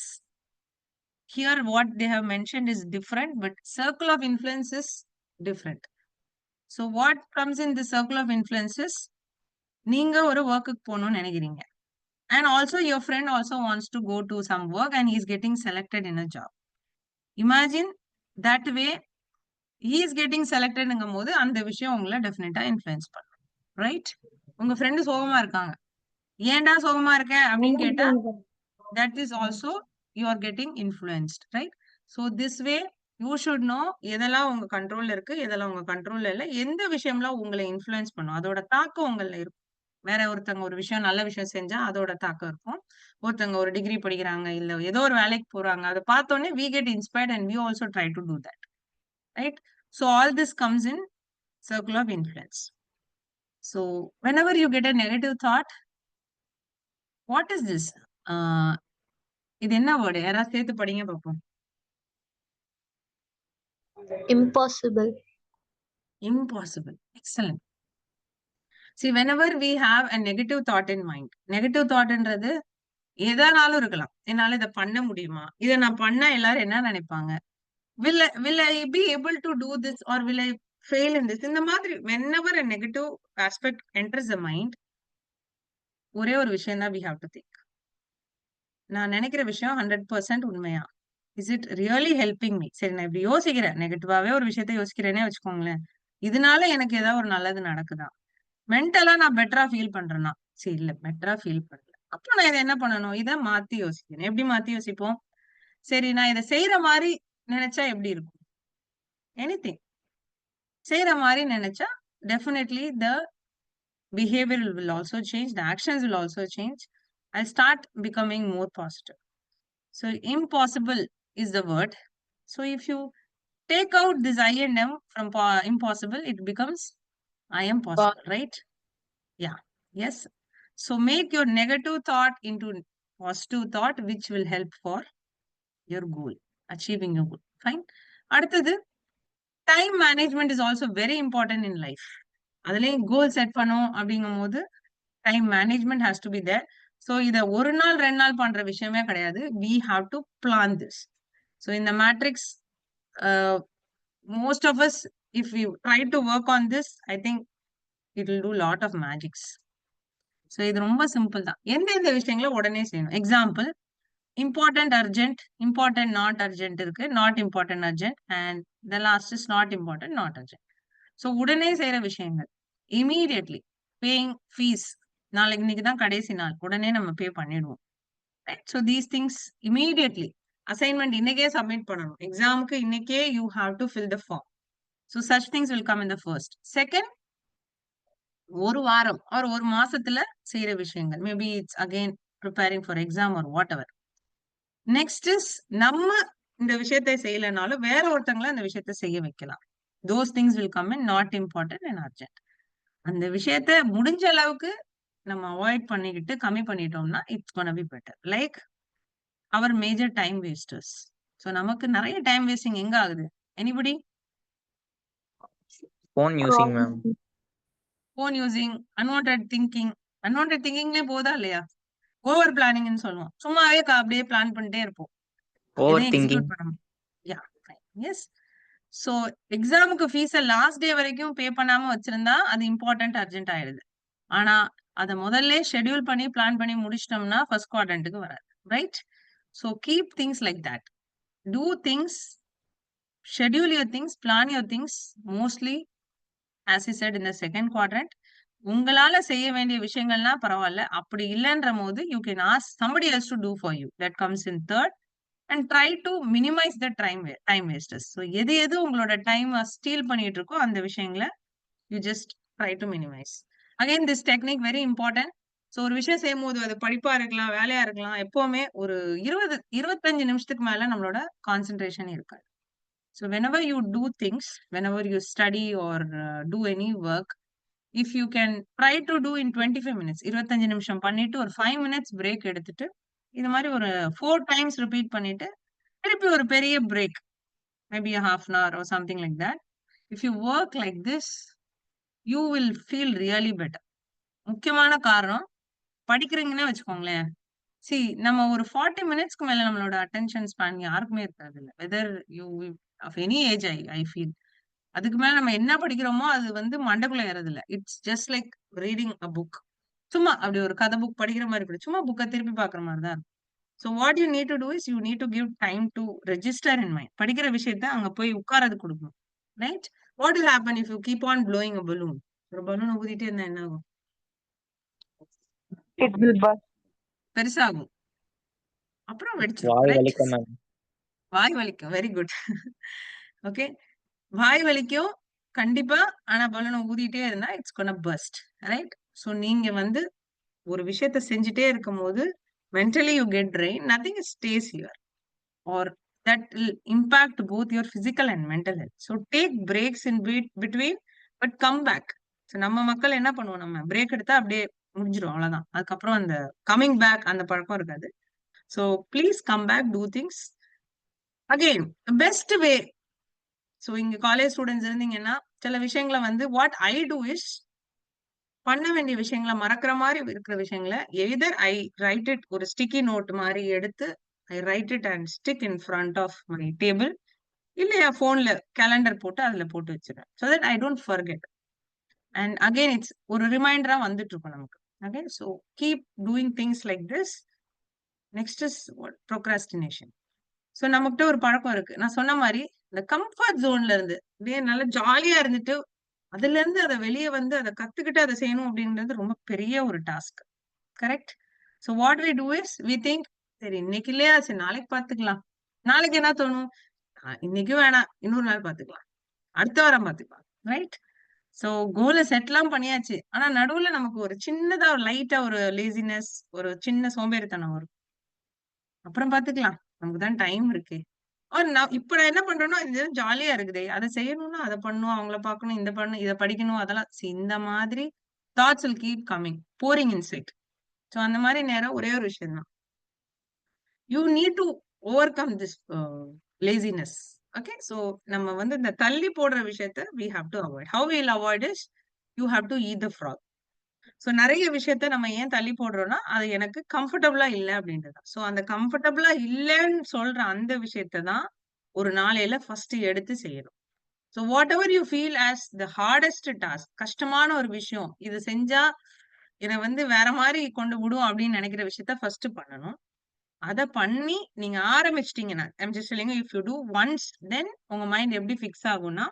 here, what they have mentioned is different, but circle of influence is different. So what comes in the circle of influence is நீங்க ஒரு ஒர்க்குக்கு போகணும்னு நினைக்கிறீங்க, and also your friend also wants to go to some work and he is getting selected in a job. Imagine that way he is getting selected ங்கும் போது அந்த விஷயம் உங்களை டெஃபினட்டா இன்ஃப்ளூயன்ஸ் பண்ணும், ரைட்? உங்க ஃப்ரெண்டு சோகமா இருக்காங்க, ஏன்டா சோகமா இருக்க அப்படின்னு கேட்டா that is also you are getting influenced, right? So this way you should know எதெல்லாம் உங்க கண்ட்ரோல்ல இருக்கு, எதெல்லாம் உங்க கண்ட்ரோல்ல இல்ல, எந்த விஷயம்லாம் உங்களை இன்ஃப்ளூயன்ஸ் பண்ணும், அதோட தாக்கம் உங்கள்ல இருக்கும். வேற ஒருத்தங்க ஒரு விஷயம் நல்ல விஷயம் செஞ்சா அதோட தாக்கம் இருக்கும். ஒருத்தங்க ஒரு டிகிரி படிக்கிறாங்க, இல்ல ஏதோ ஒரு வேலைக்கு போறாங்க, அதை பார்த்தோன்னே we get inspired and we also try to do that, right? So all this comes in circle of influence. So whenever you get a negative thought, what is this? இது என்ன வேர்டு? யாராவது சேர்த்து படிங்க பார்ப்போம். Impossible. Impossible. Excellent. See, whenever we have a negative thought in mind, negative thought என்றது எதானாலும் இருக்கலாம். என்னால இதை பண்ண முடியுமா, இதை நான் பண்ணா எல்லாரும் என்ன நினைப்பாங்க, will I be able to do this or will I fail in this? இந்த மாதிரி whenever a negative aspect enters the mind, ஒரே ஒரு விஷயம் தான் we have to think. நான் நினைக்கிற விஷயம் 100% உண்மையா? Is it really helping me? சரி, நான் இப்படி யோசிக்கிறேன், நெகட்டிவாவே ஒரு விஷயத்த யோசிக்கிறேனே வச்சுக்கோங்களேன், இதனால எனக்கு ஏதாவது ஒரு நல்லது நடக்குதா? மென்டலா நான் பெட்டரா ஃபீல் பண்றேன்னா? சரி, இல்ல பெட்டரா ஃபீல் பண்ணல, அப்போ நான் இதை என்ன பண்ணணும்? இதை மாத்தி யோசிக்கணும். எப்படி மாத்தி யோசிப்போம்? சரி, நான் இதை செய்யற மாதிரி நினைச்சா எப்படி இருக்கும்? எனிதிங் செய்யற மாதிரி நினைச்சா definitely the behavior will also change, the actions will also change. I'll start becoming more positive. So impossible is the word. So if you take out this I and M from impossible, it becomes I am possible, right? Yeah. Yes. So make your negative thought into positive thought, which will help for your goal, achieving your goal. Fine. அடுத்தது, time management is also very important in life. அதுலயும் goal set பண்ணோம் அப்படிங்கும் போது time management has to be there. So இத ஒரு நாள் 2 நாள் பண்ற விஷயமே கிடையாது. We have to plan this. So in the matrix, most of us, if we try to work on this, I think it will do lot of magics. So இது ரொம்ப simple தான். எந்தெந்த விஷயங்களை உடனே செய்யணும். Example, important urgent, important not urgent இருக்கு, not important urgent, and the last is not important not urgent. So உடனே செய்யற விஷயங்கள், immediately paying fees, நாளைக்கு இன்னைக்கு தான் கடைசி நாள், உடனே நம்ம பே பண்ணிடுவோம், right? So these things immediately. Assignment இன்னைக்கே சப்மிட் பண்ணணும், எக்ஸாமுக்கு இன்னைக்கே you have to fill the form. So such things will come in the first. Second, ஒரு வாரம் or ஒரு மாசத்துல செய்யற விஷயங்கள், maybe it's again preparing for exam or whatever. Next is, நம்ம இந்த விஷயத்தை செய்யலனாலும் வேற ஒருத்தங்களை அந்த விஷயத்தை செய்ய வைக்கலாம். Those things will come in not important and urgent. அந்த விஷயத்த முடிஞ்ச அளவுக்கு நம்ம அவாய்ட் பண்ணிக்கிட்டு கம்மி பண்ணிட்டோம்னா it's gonna be better. Like our major time wasters. So நமக்கு நிறைய டைம் வேஸ்டிங் எங்க ஆகுது? Anybody? Phone using, ma'am. Phone using, unwanted thinking. Unwanted thinkingலே போதா இல்லையா? ஓவர் பிளானிங்னு சொல்லுவோம். சும்மாவே அப்படியே பிளான் பண்ணிட்டே இருப்போம், எதையும் எக்ஸிக்யூட் பண்ண முடியும். யா, எஸ். ஸோ எக்ஸாமுக்கு ஃபீஸை லாஸ்ட் டே வரைக்கும் பே பண்ணாம வச்சிருந்தா அது இம்பார்ட்டன்ட் அர்ஜென்ட் ஆயிடுது. ஆனா அதை முதல்ல ஷெட்யூல் பண்ணி பிளான் பண்ணி முடிச்சிட்டோம்னா ஃபர்ஸ்ட் குவாட்ரண்ட்டுக்கு வராது, right? So keep things like that. Do things, schedule your things, plan your things, mostly as I said in the second quadrant. உங்களால செய்ய வேண்டிய விஷயங்கள்லாம் பரவாயில்ல, அப்படி இல்லைன்ற போது you can ask somebody else to do for you. That comes in third. And try to minimize the time wasters. So எது எது உங்களோட டைம் ஸ்டீல் பண்ணிட்டு இருக்கோ அந்த விஷயங்களை you just try to minimize. Again, this technique very important. So ஒரு விஷயம் செய்யும் போது அது படிப்பா இருக்கலாம், வேலையா இருக்கலாம், எப்பவுமே ஒரு 20-25 நிமிஷத்துக்கு மேல நம்மளோட கான்சென்ட்ரேஷன் இருக்காது. So whenever you do things, whenever you study or do any work, if you can try to do in 25 minutes, 25 நிமிஷம் பண்ணிட்டு ஒரு 5 minutes break எடுத்துட்டு இது மாதிரி ஒரு 4 times repeat பண்ணிட்டு திருப்பி ஒரு பெரிய break, maybe a half an hour or something like that. If you work like this you will feel really better. முக்கியமான காரணம் படிக்கிறீங்கன்னே வச்சுக்கோங்களேன். நம்ம ஒரு 40 மினிட்ஸ்க்கு மேல நம்மளோட அட்டென்ஷன் ஸ்பேன் யாருக்குமே இருக்காது இல்ல. Whether you of any age I feel. அதுக்கு மேல நம்ம என்ன படிக்கிறோமோ அது வந்து மண்டைக்குள்ள ஏறது இல்ல. It's just like reading a book. சும்மா அப்படி ஒரு கதை புக் படிக்கிற மாதிரி கூட சும்மா புக்கை திருப்பி பார்க்குற மாதிரி தான் இருக்கும். So what you need to do is you need to give time to register in mind. படிக்கிற விஷயத்த அங்க போய் உட்காரது கொடுக்கணும். Right? What will happen if you keep on blowing a balloon? ஒரு பலூன் ஊதிட்டே இருந்தா என்ன ஆகும்? It will burst. பெருசாகும், அப்புறம் வெடிச்சிடும். வாய் ரைட்? வலிக்கும் மேம். வாய் வலிக்கும். Very good. ஓகே, வாய் வலிக்கும் கண்டிப்பா. ஆனா பலூனை ஊதிட்டே இருந்தா it's gonna burst. Right? So நீங்க வந்து ஒரு விஷயத்த செஞ்சுட்டே இருக்கும் போது mentally you get drained, nothing stays here, or that will impact both your physical and mental health. So take breaks in between, but come back. So நம்ம மக்கள் என்ன பண்ணுவோம், நம்ம பிரேக் எடுத்தா அப்படியே முடிஞ்சிடும், அவ்வளவுதான். அதுக்கப்புறம் அந்த கமிங் பேக் அந்த பழக்கம் இருக்காது. So please come back, do things again best way. So இங்க காலேஜ் ஸ்டூடெண்ட்ஸ் இருந்தீங்கன்னா சில விஷயங்களை வந்து வாட் ஐ டூ இஸ் பண்ண வேண்டிய விஷயங்களை மறக்கிற மாதிரி இருக்கிற விஷயங்களை எய்தர் ஐ ரைட் இட், ஒரு ஸ்டிக்கி நோட் மாதிரி எடுத்து I write it and stick in front of my table, இல்லையா போன்ல கேலண்டர் போட்டு அதுல போட்டு வச்சிருக்கேன். So that I don't forget. And again it's ஒரு ரிமைண்டரா வந்துட்டு இருக்கும் நமக்கு. Okay, so keep doing things like this. Next is procrastination. So நம்மகிட்ட ஒரு பழக்கம் இருக்கு, நான் சொன்ன மாதிரி இந்த கம்ஃபர்ட் ஜோன்ல இருந்து அப்படியே நல்லா ஜாலியா இருந்துட்டு அதுல இருந்து அதை வெளியே வந்து அதை கத்துக்கிட்டு அதை செய்யணும் அப்படின்றது ரொம்ப பெரிய ஒரு task. Correct? So what we do is we think, சரி இன்னைக்கு இல்லையா, சரி நாளைக்கு பார்த்துக்கலாம். நாளைக்கு என்ன தோணும், இன்னைக்கு வேணாம், இன்னொரு நாள் பார்த்துக்கலாம், அடுத்த வாரம் பார்த்துக்கலாம். ரைட்? ஸோ கோலை செட்லாம் பண்ணியாச்சு, ஆனா நடுவுல நமக்கு ஒரு சின்னதா ஒரு லைட்டா ஒரு லேசினஸ், ஒரு சின்ன சோம்பேறித்தனம் வரும். அப்புறம் பார்த்துக்கலாம், நமக்கு தான் டைம் இருக்கு. இப்ப நான் என்ன பண்றேன்னா, இது ஜாலியா இருக்குதே, அதை செய்யணும்னா அதை பண்ணணும், அவங்கள பார்க்கணும், இந்த பண்ணணும், இதை படிக்கணும், அதெல்லாம் இந்த மாதிரி thoughts will keep coming, boring inside. So அந்த மாதிரி நேரம் ஒரே ஒரு விஷயம் தான், you need to over come this laziness. Okay, so நம்ம வந்து இந்த தள்ளி போடுற விஷயத்த we have to avoid. How we'll avoid is you have to eat the frog. So நிறைய விஷயத்த நம்ம ஏன் தள்ளி போடுறோம்னா, அது எனக்கு கம்ஃபர்டபுளா இல்லை அப்படின்றது. ஸோ அந்த கம்ஃபர்டபுளா இல்லைன்னு சொல்ற அந்த விஷயத்த தான் ஒரு நாளையில ஃபர்ஸ்ட் எடுத்து செய்யணும். So what ever you feel as the hardest task, கஷ்டமான ஒரு விஷயம், இது செஞ்சா என்னை வந்து வேற மாதிரி கொண்டு விடும் அப்படின்னு நினைக்கிற விஷயத்த ஃபர்ஸ்ட் பண்ணணும். அதை பண்ணி நீங்க ஆரம்பிச்சிட்டீங்கன்னா, I'm just telling you, if you do once, then உங்க மைண்ட் எப்படி ஃபிக்ஸ் ஆகும்னா,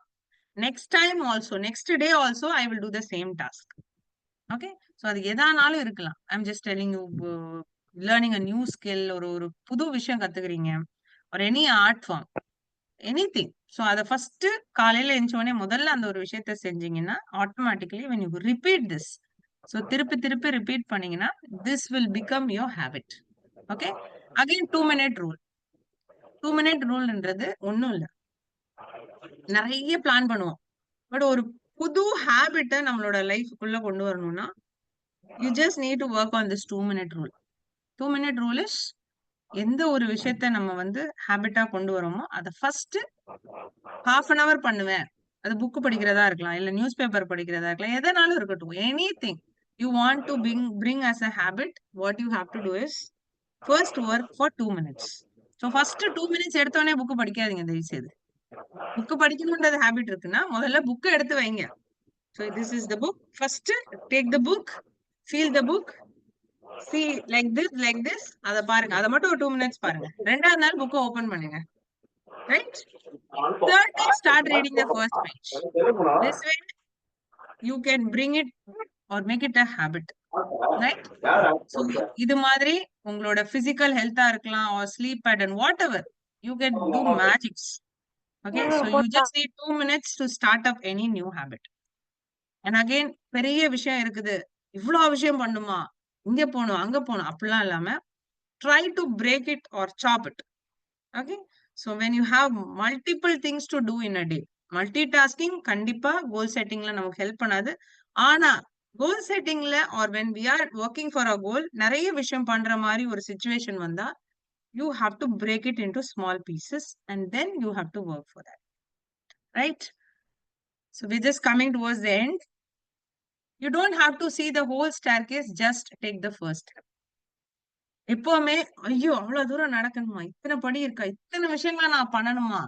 next time also, next day also I will do the same task. Okay, so அது எதானாலும் இருக்கலாம். I'm just telling you, learning a new skill, ஒரு புது விஷயம் கத்துக்கிறீங்க, ஒரு any art form, anything. So அதை ஃபர்ஸ்ட் காலையில எழுந்தோடனே முதல்ல அந்த ஒரு விஷயத்த செஞ்சீங்கன்னா automatically when you repeat this, so திருப்பி திருப்பி ரிப்பீட் பண்ணீங்கன்னா this will become your habit. Okay, again 2-minute rule. 2-minute ruleன்றது ஒன்றும் இல்லை, நிறைய பிளான் பண்ணுவோம், பட் ஒரு புது ஹேபிட்டை நம்மளோட லைஃப்குள்ள கொண்டு வரணும்னா you just need to work on this 2-minute rule. 2-minute rule is, எந்த ஒரு விஷயத்த நம்ம வந்து ஹேபிட்டா கொண்டு வரோமோ அதை ஃபர்ஸ்ட் ½ பண்ணுவேன். அது புக் படிக்கிறதா இருக்கலாம், இல்ல நியூஸ் பேப்பர் படிக்கிறதா இருக்கலாம், எதனாலும் இருக்கட்டும், anything you want to bring as a habit, what you have to do is first work for 2 minutes. So first 2 minutes எடுத்தோடனே புக் படிக்காதீங்க தயவு செய்து. புக் படிக்கணும்ன்றது ஹேபிட் இருக்குன்னா முதல்ல புக்கை எடுத்து வைங்க. So this is the book, first take the book, feel the book, see like this, அதை பாருங்க, அதை மட்டும் ஒரு 2 minutes பாருங்க. ரெண்டாவது நாள் புக்கை ஓபன் பண்ணுங்க. Right? Third day, start reading the first page. This way, you can bring it or make it a habit. Right? So, இது மாதிரி உங்களோட physical health-ஆ இருக்கலாம், or sleep pattern, whatever, you can do magics. Okay? So, you just need 2 minutes to start up any new habit. And again, பெரிய விஷயம் இருக்குது, இவ்வளவு விஷயம் பண்ணுமா, இங்க போகணும், அங்க போகணும், அப்படிலாம் இல்லாம try to break it or chop it. Okay? So when you have multiple things to do in a day, multitasking கண்டிப்பா goal settingல நமக்கு ஹெல்ப் பண்ணாது. ஆனா goal settingல or when we are working for a goal, நிறைய விஷயம் பண்ற மாதிரி ஒரு situation வந்தா you have to break it into small pieces and then you have to work for that. Right? So we're just coming towards the end. You don't have to see the whole staircase, just take the first step. எப்பவுமே ஐயோ அவ்வளவு தூரம் நடக்கணுமா, இத்தனை படி இருக்கா, இத்தனை விஷயங்களை நான் பண்ணணுமா,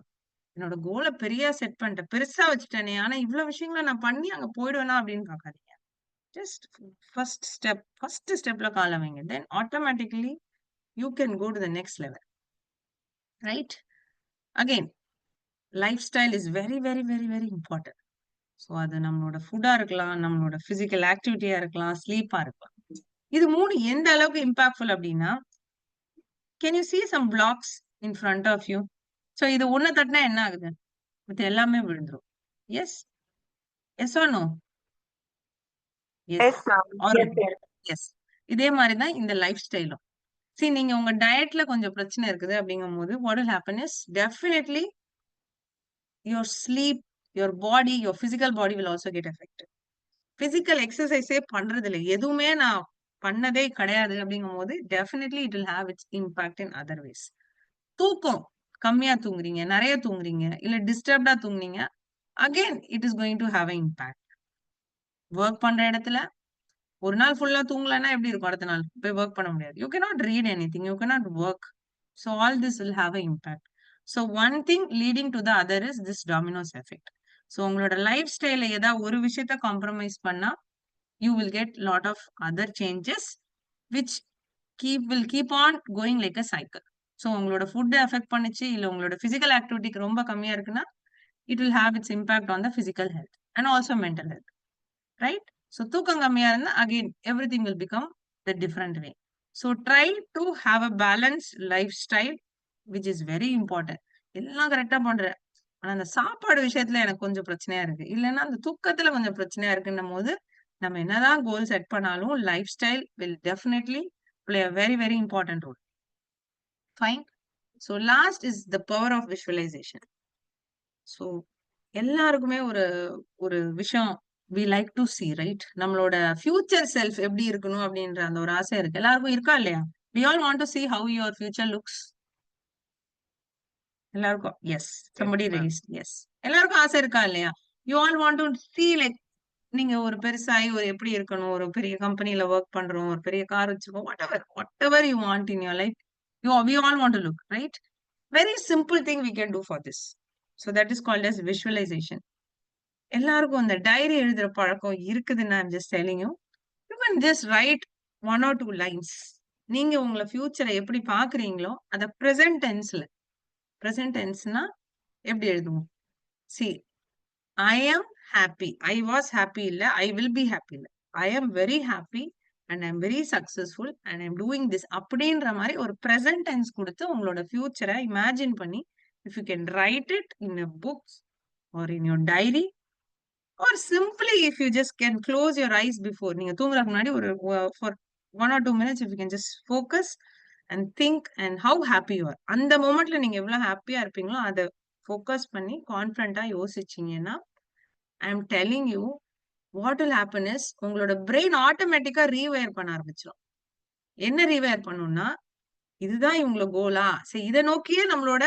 என்னோட கோலை பெரிய செட் பண்ணிட்டேன், பெருசா வச்சுட்டேனே, ஆனா இவ்வளவு விஷயங்களை நான் பண்ணி அங்க போயிடுவேனா அப்படின்னு பாக்காதீங்க. ஜஸ்ட் ஃபர்ஸ்ட் ஸ்டெப்ல கால வைங்க. Then automatically you can go to the next level. Right? Again lifestyle is very very very very important. So அது நம்மளோட ஃபுட்டா இருக்கலாம், நம்மளோட பிசிக்கல் ஆக்டிவிட்டியா இருக்கலாம், ஸ்லீப்பா இருக்கலாம். இது 3 எந்த அளவுக்கு இம்பாக்ட்ஃபுல் அப்படின்னா, can you see some blocks in front of you? So இது ஒண்ணு தட்டினா என்ன ஆகுது? இது எல்லாமே விழுந்துரும். Yes yes or no? Yes or yes. இதே மாதிரி தான் இந்த லைஃப் ஸ்டைலும். See, நீங்க உங்க டயட்ல கொஞ்சம் பிரச்சனை இருக்குது அப்படிங்கும்போது what will happen is definitely your sleep, your body, your physical body will also get affected. Physical எக்ஸசைஸே பண்றது இல்லை, எதுவுமே நான் பண்ணதே கிடையாது அப்படிங்கும்போது definitely it will have its impact in other ways. தூக்கம் கம்மியா தூங்குறீங்க, நிறைய தூங்குறீங்க, இல்ல டிஸ்டர்ப்டா தூங்குறீங்க, again it is going to have a impact. Work பண்ற இடத்துல ஒரு நாள் ஃபுல்லா தூங்கலன்னா எப்படி இருக்கும்? அடுத்த நாள் போய் ஒர்க் பண்ண முடியாது. You cannot read anything, you cannot work. So all this will have a impact. So one thing leading to the other is this dominoes effect. So உங்களோட லைஃப் ஸ்டைல ஏதாவது ஒரு விஷயத்த காம்ப்ரமைஸ் பண்ணா you will get lot of other changes which will keep on going like a cycle. So உங்களோட food affect பண்ணிச்சு, இல்ல உங்களோட பிசிக்கல் ஆக்டிவிட்டிக்கு ரொம்ப கம்மியா இருக்குன்னா it will have its impact on the physical health and also mental health. Right? So தூக்கம் கம்மியா இருந்தா again everything will become the different way. So try to have a balanced lifestyle which is very important. எல்லாம் கரெக்டா பண்றேன், ஆனா அந்த சாப்பாடு விஷயத்துல எனக்கு கொஞ்சம் பிரச்சனையா இருக்கு, இல்லைன்னா அந்த தூக்கத்துல கொஞ்சம் பிரச்சனையா இருக்குன்னும் போது நம்ம என்னதான் கோல் செட் பண்ணாலும் lifestyle will definitely play a very very important role. Fine. So last is the power of visualisation. So எல்லாருக்குமே ஒரு ஒரு விஷயம் we like to see, right? நம்மளோட ஃபியூச்சர் செல்ஃப் எப்படி இருக்கணும் அப்படின்ற அந்த ஒரு ஆசை இருக்கு, எல்லாருக்கும் இருக்கா இல்லையா? We all want to see how your future looks. எல்லாருக்கும் எஸ், somebody raised yes. எல்லாருக்கும் ஆசை இருக்கா இல்லையா? You all want to see like நீங்க ஒரு பெருசாகி ஒரு எப்படி இருக்கணும், ஒரு பெரிய கம்பெனில ஒர்க் பண்றோம், ஒரு பெரிய கார் வச்சிருக்கோம், what ever you want in your life, we all want to look, right? Very simple thing we can do for this. So that is called as visualization. எல்லாருக்கும் அந்த டைரி எழுதுற பழக்கம் இருக்குதுன்னு I'm just telling you. You can just write 1 or 2 lines. நீங்க உங்களை ஃபியூச்சரை எப்படி பாக்குறீங்களோ அத present tenseல, present tenseனா எப்படி எழுதுவோம்? See, I am happy. I was happy இல்ல, I will be happy இல்ல. I am very happy and I am very successful and I am doing this அப்படின்ற மாதிரி ஒரு present tense கொடுத்து உங்களோட ஃபியூச்சரை இமேஜின் பண்ணி if you can write it in a book or in your diary or simply if you just can close your eyes before நீங்க தூங்குறதுக்கு முன்னாடி ஒரு for 1 or 2 minutes if you can just focus and think and how happy you are. அந்த மொமெண்ட்ல நீங்க எவ்வளவு ஹாப்பியா இருப்பீங்களோ அதை focus பண்ணி கான்ஃபிடண்டா யோசிச்சீங்கன்னா I am telling you what will happen is உங்களோட பிரெயின் ஆட்டோமேட்டிக்கா ரீவயர் பண்ண ஆரம்பிச்சிடும். என்ன ரீவயர் பண்ணும்னா, இதுதான் இவங்களோட கோலா, சரி இதை நோக்கியே நம்மளோட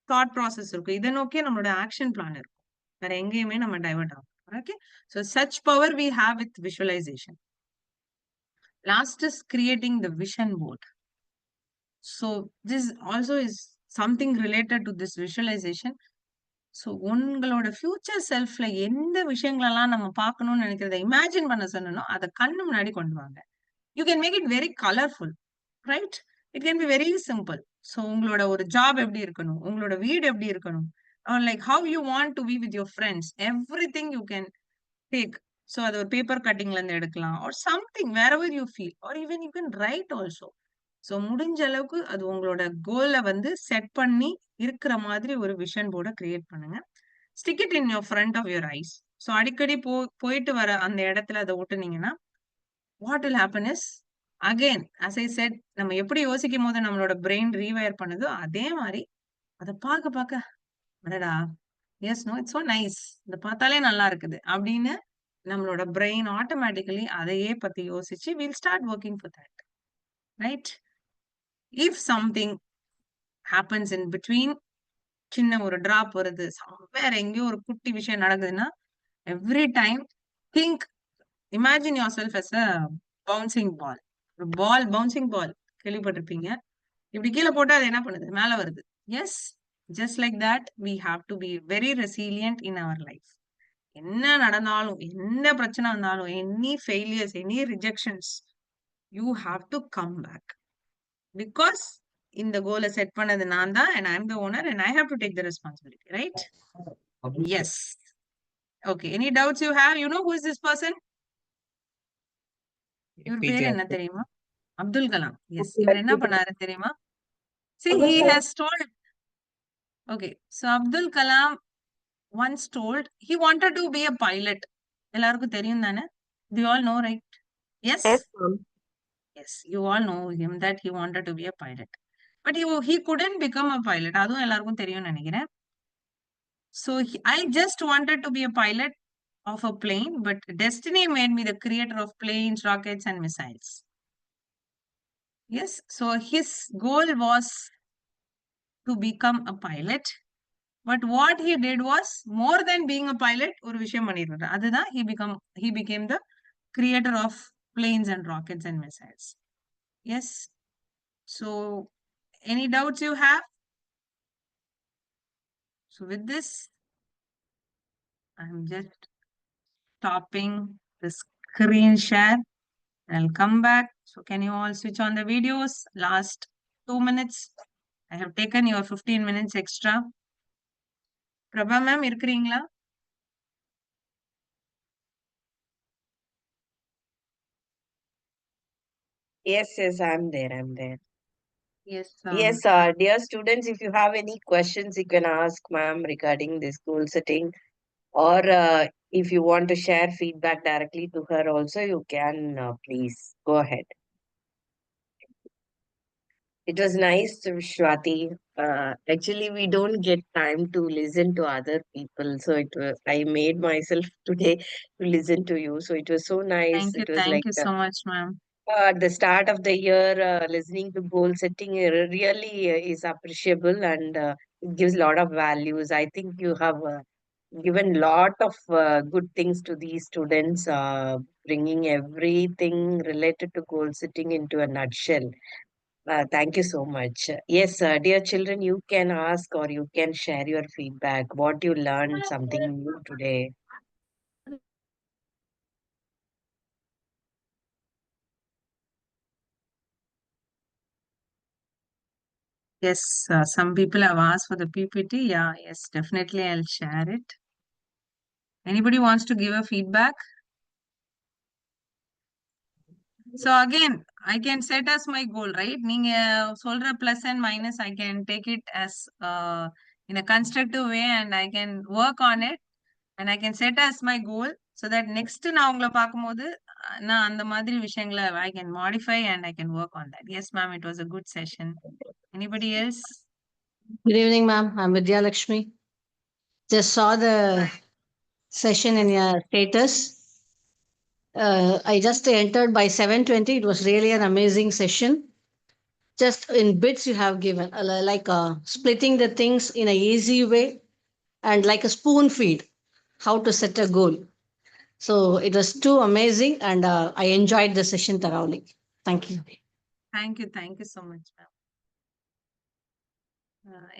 தாட் ப்ராசஸ் இருக்கும், இதை நோக்கியே நம்மளோட ஆக்ஷன் பிளான் இருக்கும், வேற எங்கேயுமே நம்ம டைவர்ட் ஆகும். Okay, so such power we have with visualisation. Last is creating the vision board. So this also is something related to this visualisation. So உங்களோட ஃபியூச்சர் செல்ஃப்ல எந்த விஷயங்களெல்லாம் நம்ம பார்க்கணும்னு நினைக்கிறத இமேஜின் பண்ண சொன்னோம், அதை கண்ணு முன்னாடி கொண்டு வாங்க. You can make it very colourful, right? It can be very simple. So உங்களோட ஒரு ஜாப் எப்படி இருக்கணும், உங்களோட வீடு எப்படி இருக்கணும், like how you want to be with your friends, everything you can take. So அது ஒரு பேப்பர் கட்டிங்ல இருந்து எடுக்கலாம், or something wherever you feel, or even you can write also. So முடிஞ்ச அளவுக்கு அது உங்களோட கோலை வந்து செட் பண்ணி இருக்கிற மாதிரி ஒரு விஷன் போர்டை கிரியேட் பண்ணுங்க. Stick it in your front of your eyes. So அடிக்கடி போயிட்டு வர அந்த இடத்துல அதை ஓட்டுனீங்கன்னா what will happen is again as I said, நம்ம எப்படி யோசிக்கும் போது நம்மளோட பிரெயின் ரீவயர் பண்ணுதோ அதே மாதிரி அதை பார்க்க பார்க்க அடடா yes no it's so nice, இதை பார்த்தாலே நல்லா இருக்குது அப்படின்னு நம்மளோட பிரெயின் ஆட்டோமேட்டிக்கலி அதையே பத்தி யோசிச்சு will start working for that, right? If something happens in between, சின்ன ஒரு டிராப் வருது, வேற எங்கேயோ ஒரு குட்டி விஷயம் நடக்குதுன்னா Every time, think, imagine yourself as a bouncing ball. Bouncing ball. கேள்விப்பட்டிருப்பீங்க. இப்படி கீழே போட்டா அது என்ன பண்ணுது? மேல வருது. Yes, just like that, we have to be very resilient in our life. என்ன நடந்தாலும், என்ன பிரச்சனை வந்தாலும், any failures, any rejections, you have to come back. Because இந்த கோலை செட் பண்ணது நான் தான், and I am the owner, and I have to take the responsibility, right? Yes. Okay, any doubts you have? You know who is this person? இவர் APJ பேர் என்ன Abdul. தெரியுமா? Abdul Kalam. Yes, இவர் என்ன பண்ணாரு தெரியுமா? See, he has told. Okay, so Abdul Kalam once told he wanted to be a pilot. எல்லாருக்கும் தெரியும் தானே? Do you all know, right? Yes? Yes, ma'am. Yes, you all know him that he wanted to be a pilot. But he couldn't become a pilot. அதுவும் எல்லாருக்கும் தெரியும்னு நினைக்கிறேன். So I just wanted to be a pilot of a plane, but destiny made me the creator of planes, rockets, and missiles. Yes, so his goal was to become a pilot. But what he did was more than being a pilot, ஒரு விஷயம் பண்ணிருக்காரு. அதுதான் he became the creator of planes and rockets and missiles. Yes. So any doubts you have? So with this, I'm just stopping the screen share. I'll come back. So can you all switch on the videos? Last 2 minutes. I have taken your 15 minutes extra. Prabha ma'am, இருக்கிறீங்களா? Yes, I'm there. I'm there. Yes. Yes, dear students, if you have any questions, you can ask ma'am regarding this goal setting, or if you want to share feedback directly to her also, you can please go ahead. It was nice, Shwati. Actually, we don't get time to listen to other people, so I made myself today to listen to you. So it was so nice. It was Thank like you so much, ma'am. at the start of the year, listening to goal setting really is appreciable, and it gives a lot of values. I think you have given lot of good things to these students, bringing everything related to goal setting into a nutshell. Thank you so much. Yes, dear children, you can ask or you can share your feedback, what you learned, something new today. Yes, some people have asked for the PPT. Yeah, yes, definitely I'll share it. Anybody wants to give a feedback? So again, I can set as my goal, right? நீங்க சொல்ற plus and minus, I can take it as in a constructive way, and I can work on it, and I can set as my goal, so that next நான் உங்களை பார்க்கும்போது நான் அந்த மாதிரி விஷயங்களை I can modify and I can work on that. Yes, ma'am, it was a good session. Anybody else? Good evening, ma'am. I'm Vidya Lakshmi. Just saw the session in your status. I just entered by 7:20. It was really an amazing session. Just in bits you have given, like splitting the things in an easy way, and like a spoon feed, how to set a goal. So it was too amazing, and I enjoyed the session thoroughly. Thank you. Thank you so much, ma'am.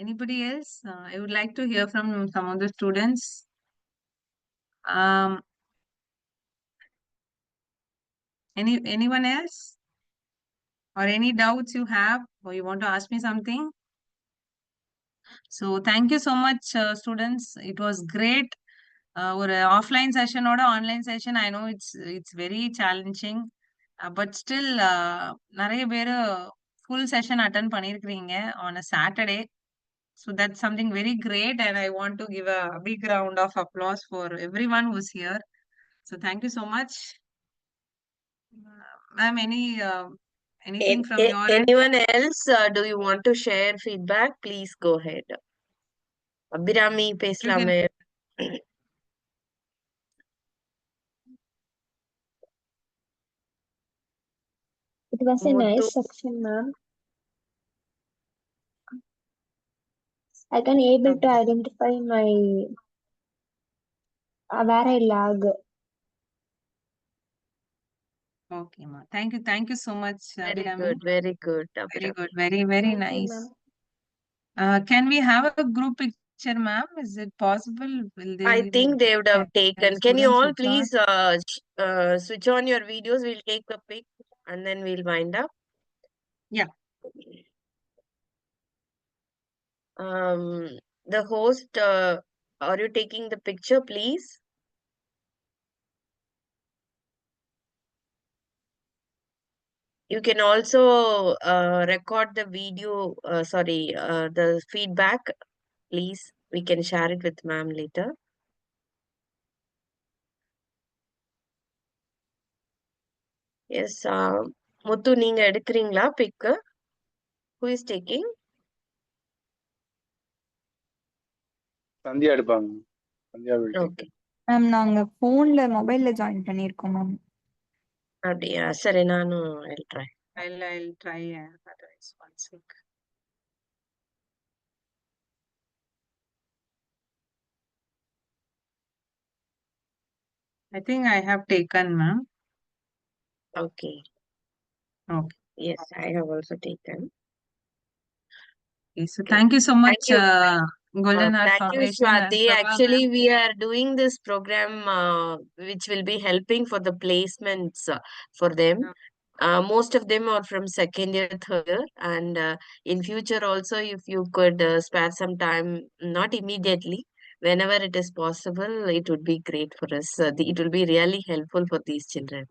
Anybody else? I would like to hear from some of the students. Anyone else? Or any doubts you have, or you want to ask me something? So thank you so much, students. It was great. ஒரு offline செஷனோட online session, I know it's very challenging, but still நிறைய பேர் full session attend பண்ணியிருக்கிறீங்க on a Saturday. So that's something very great, and I want to give a big round of applause for everyone who's here. So thank you so much. Ma'am, anything from your end? Anyone else, do you want to share feedback? Please go ahead. Abhirami, பேசலாமே. It was a nice section, ma'am. I can able to identify my வேற இல்ல ஆகு. Okay, ma. Thank you so much, Very Abhirami. good, very good, Very Abhirami. good, very Thank you, nice. ma'am. Can we have a group picture, ma'am? Is it possible? Will they I think they would have can taken. Can you students all will join? please switch on your videos? We'll take a pic and then we'll wind up. Yeah. The host, are you taking the picture, please? You can also record the video, the feedback, please. We can share it with ma'am later. Yes, Muthu, நீங்க எடுக்கிறீங்களா pic? Who is taking? Sandhya எடுப்பாங்க. Sandhya will take Okay. it. Ma'am நாங்க மொபைல்ல join பண்ணிருக்கோம் ma'am. அப்படியா? சரி, நானும் I'll try. I'll try. Otherwise, one sec. I think I have taken, ma'am. Okay. Okay. Yes, I have also taken. Okay, so Okay. thank you so much, Thank you. Golden Heart Thank you, Foundation and Swati. Prabha Actually, ma'am. we are doing this program which will be helping for the placements for them. Most of them are from second year, third year, and in future also, if you could spare some time, not immediately, whenever it is possible, it would be great for us. It will be really helpful for these children.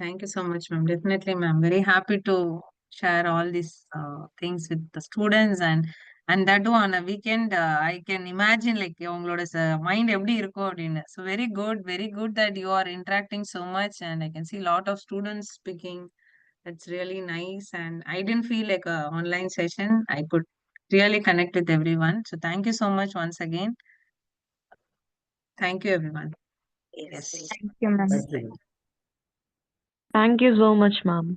Thank you so much, ma'am. Definitely, ma'am. Very happy to share all these things with the students and that too on a weekend. I can imagine like உங்களோட mind எப்படி இருக்கும் அப்படின்னு. So very good that you are interacting so much and I can see a lot of students speaking. That's really nice and I didn't feel like a online session. I could really connect with everyone. So thank you so much once again. Thank you, everyone. Yes. Thank you, ma'am. Thank you. Thank you so much, ma'am.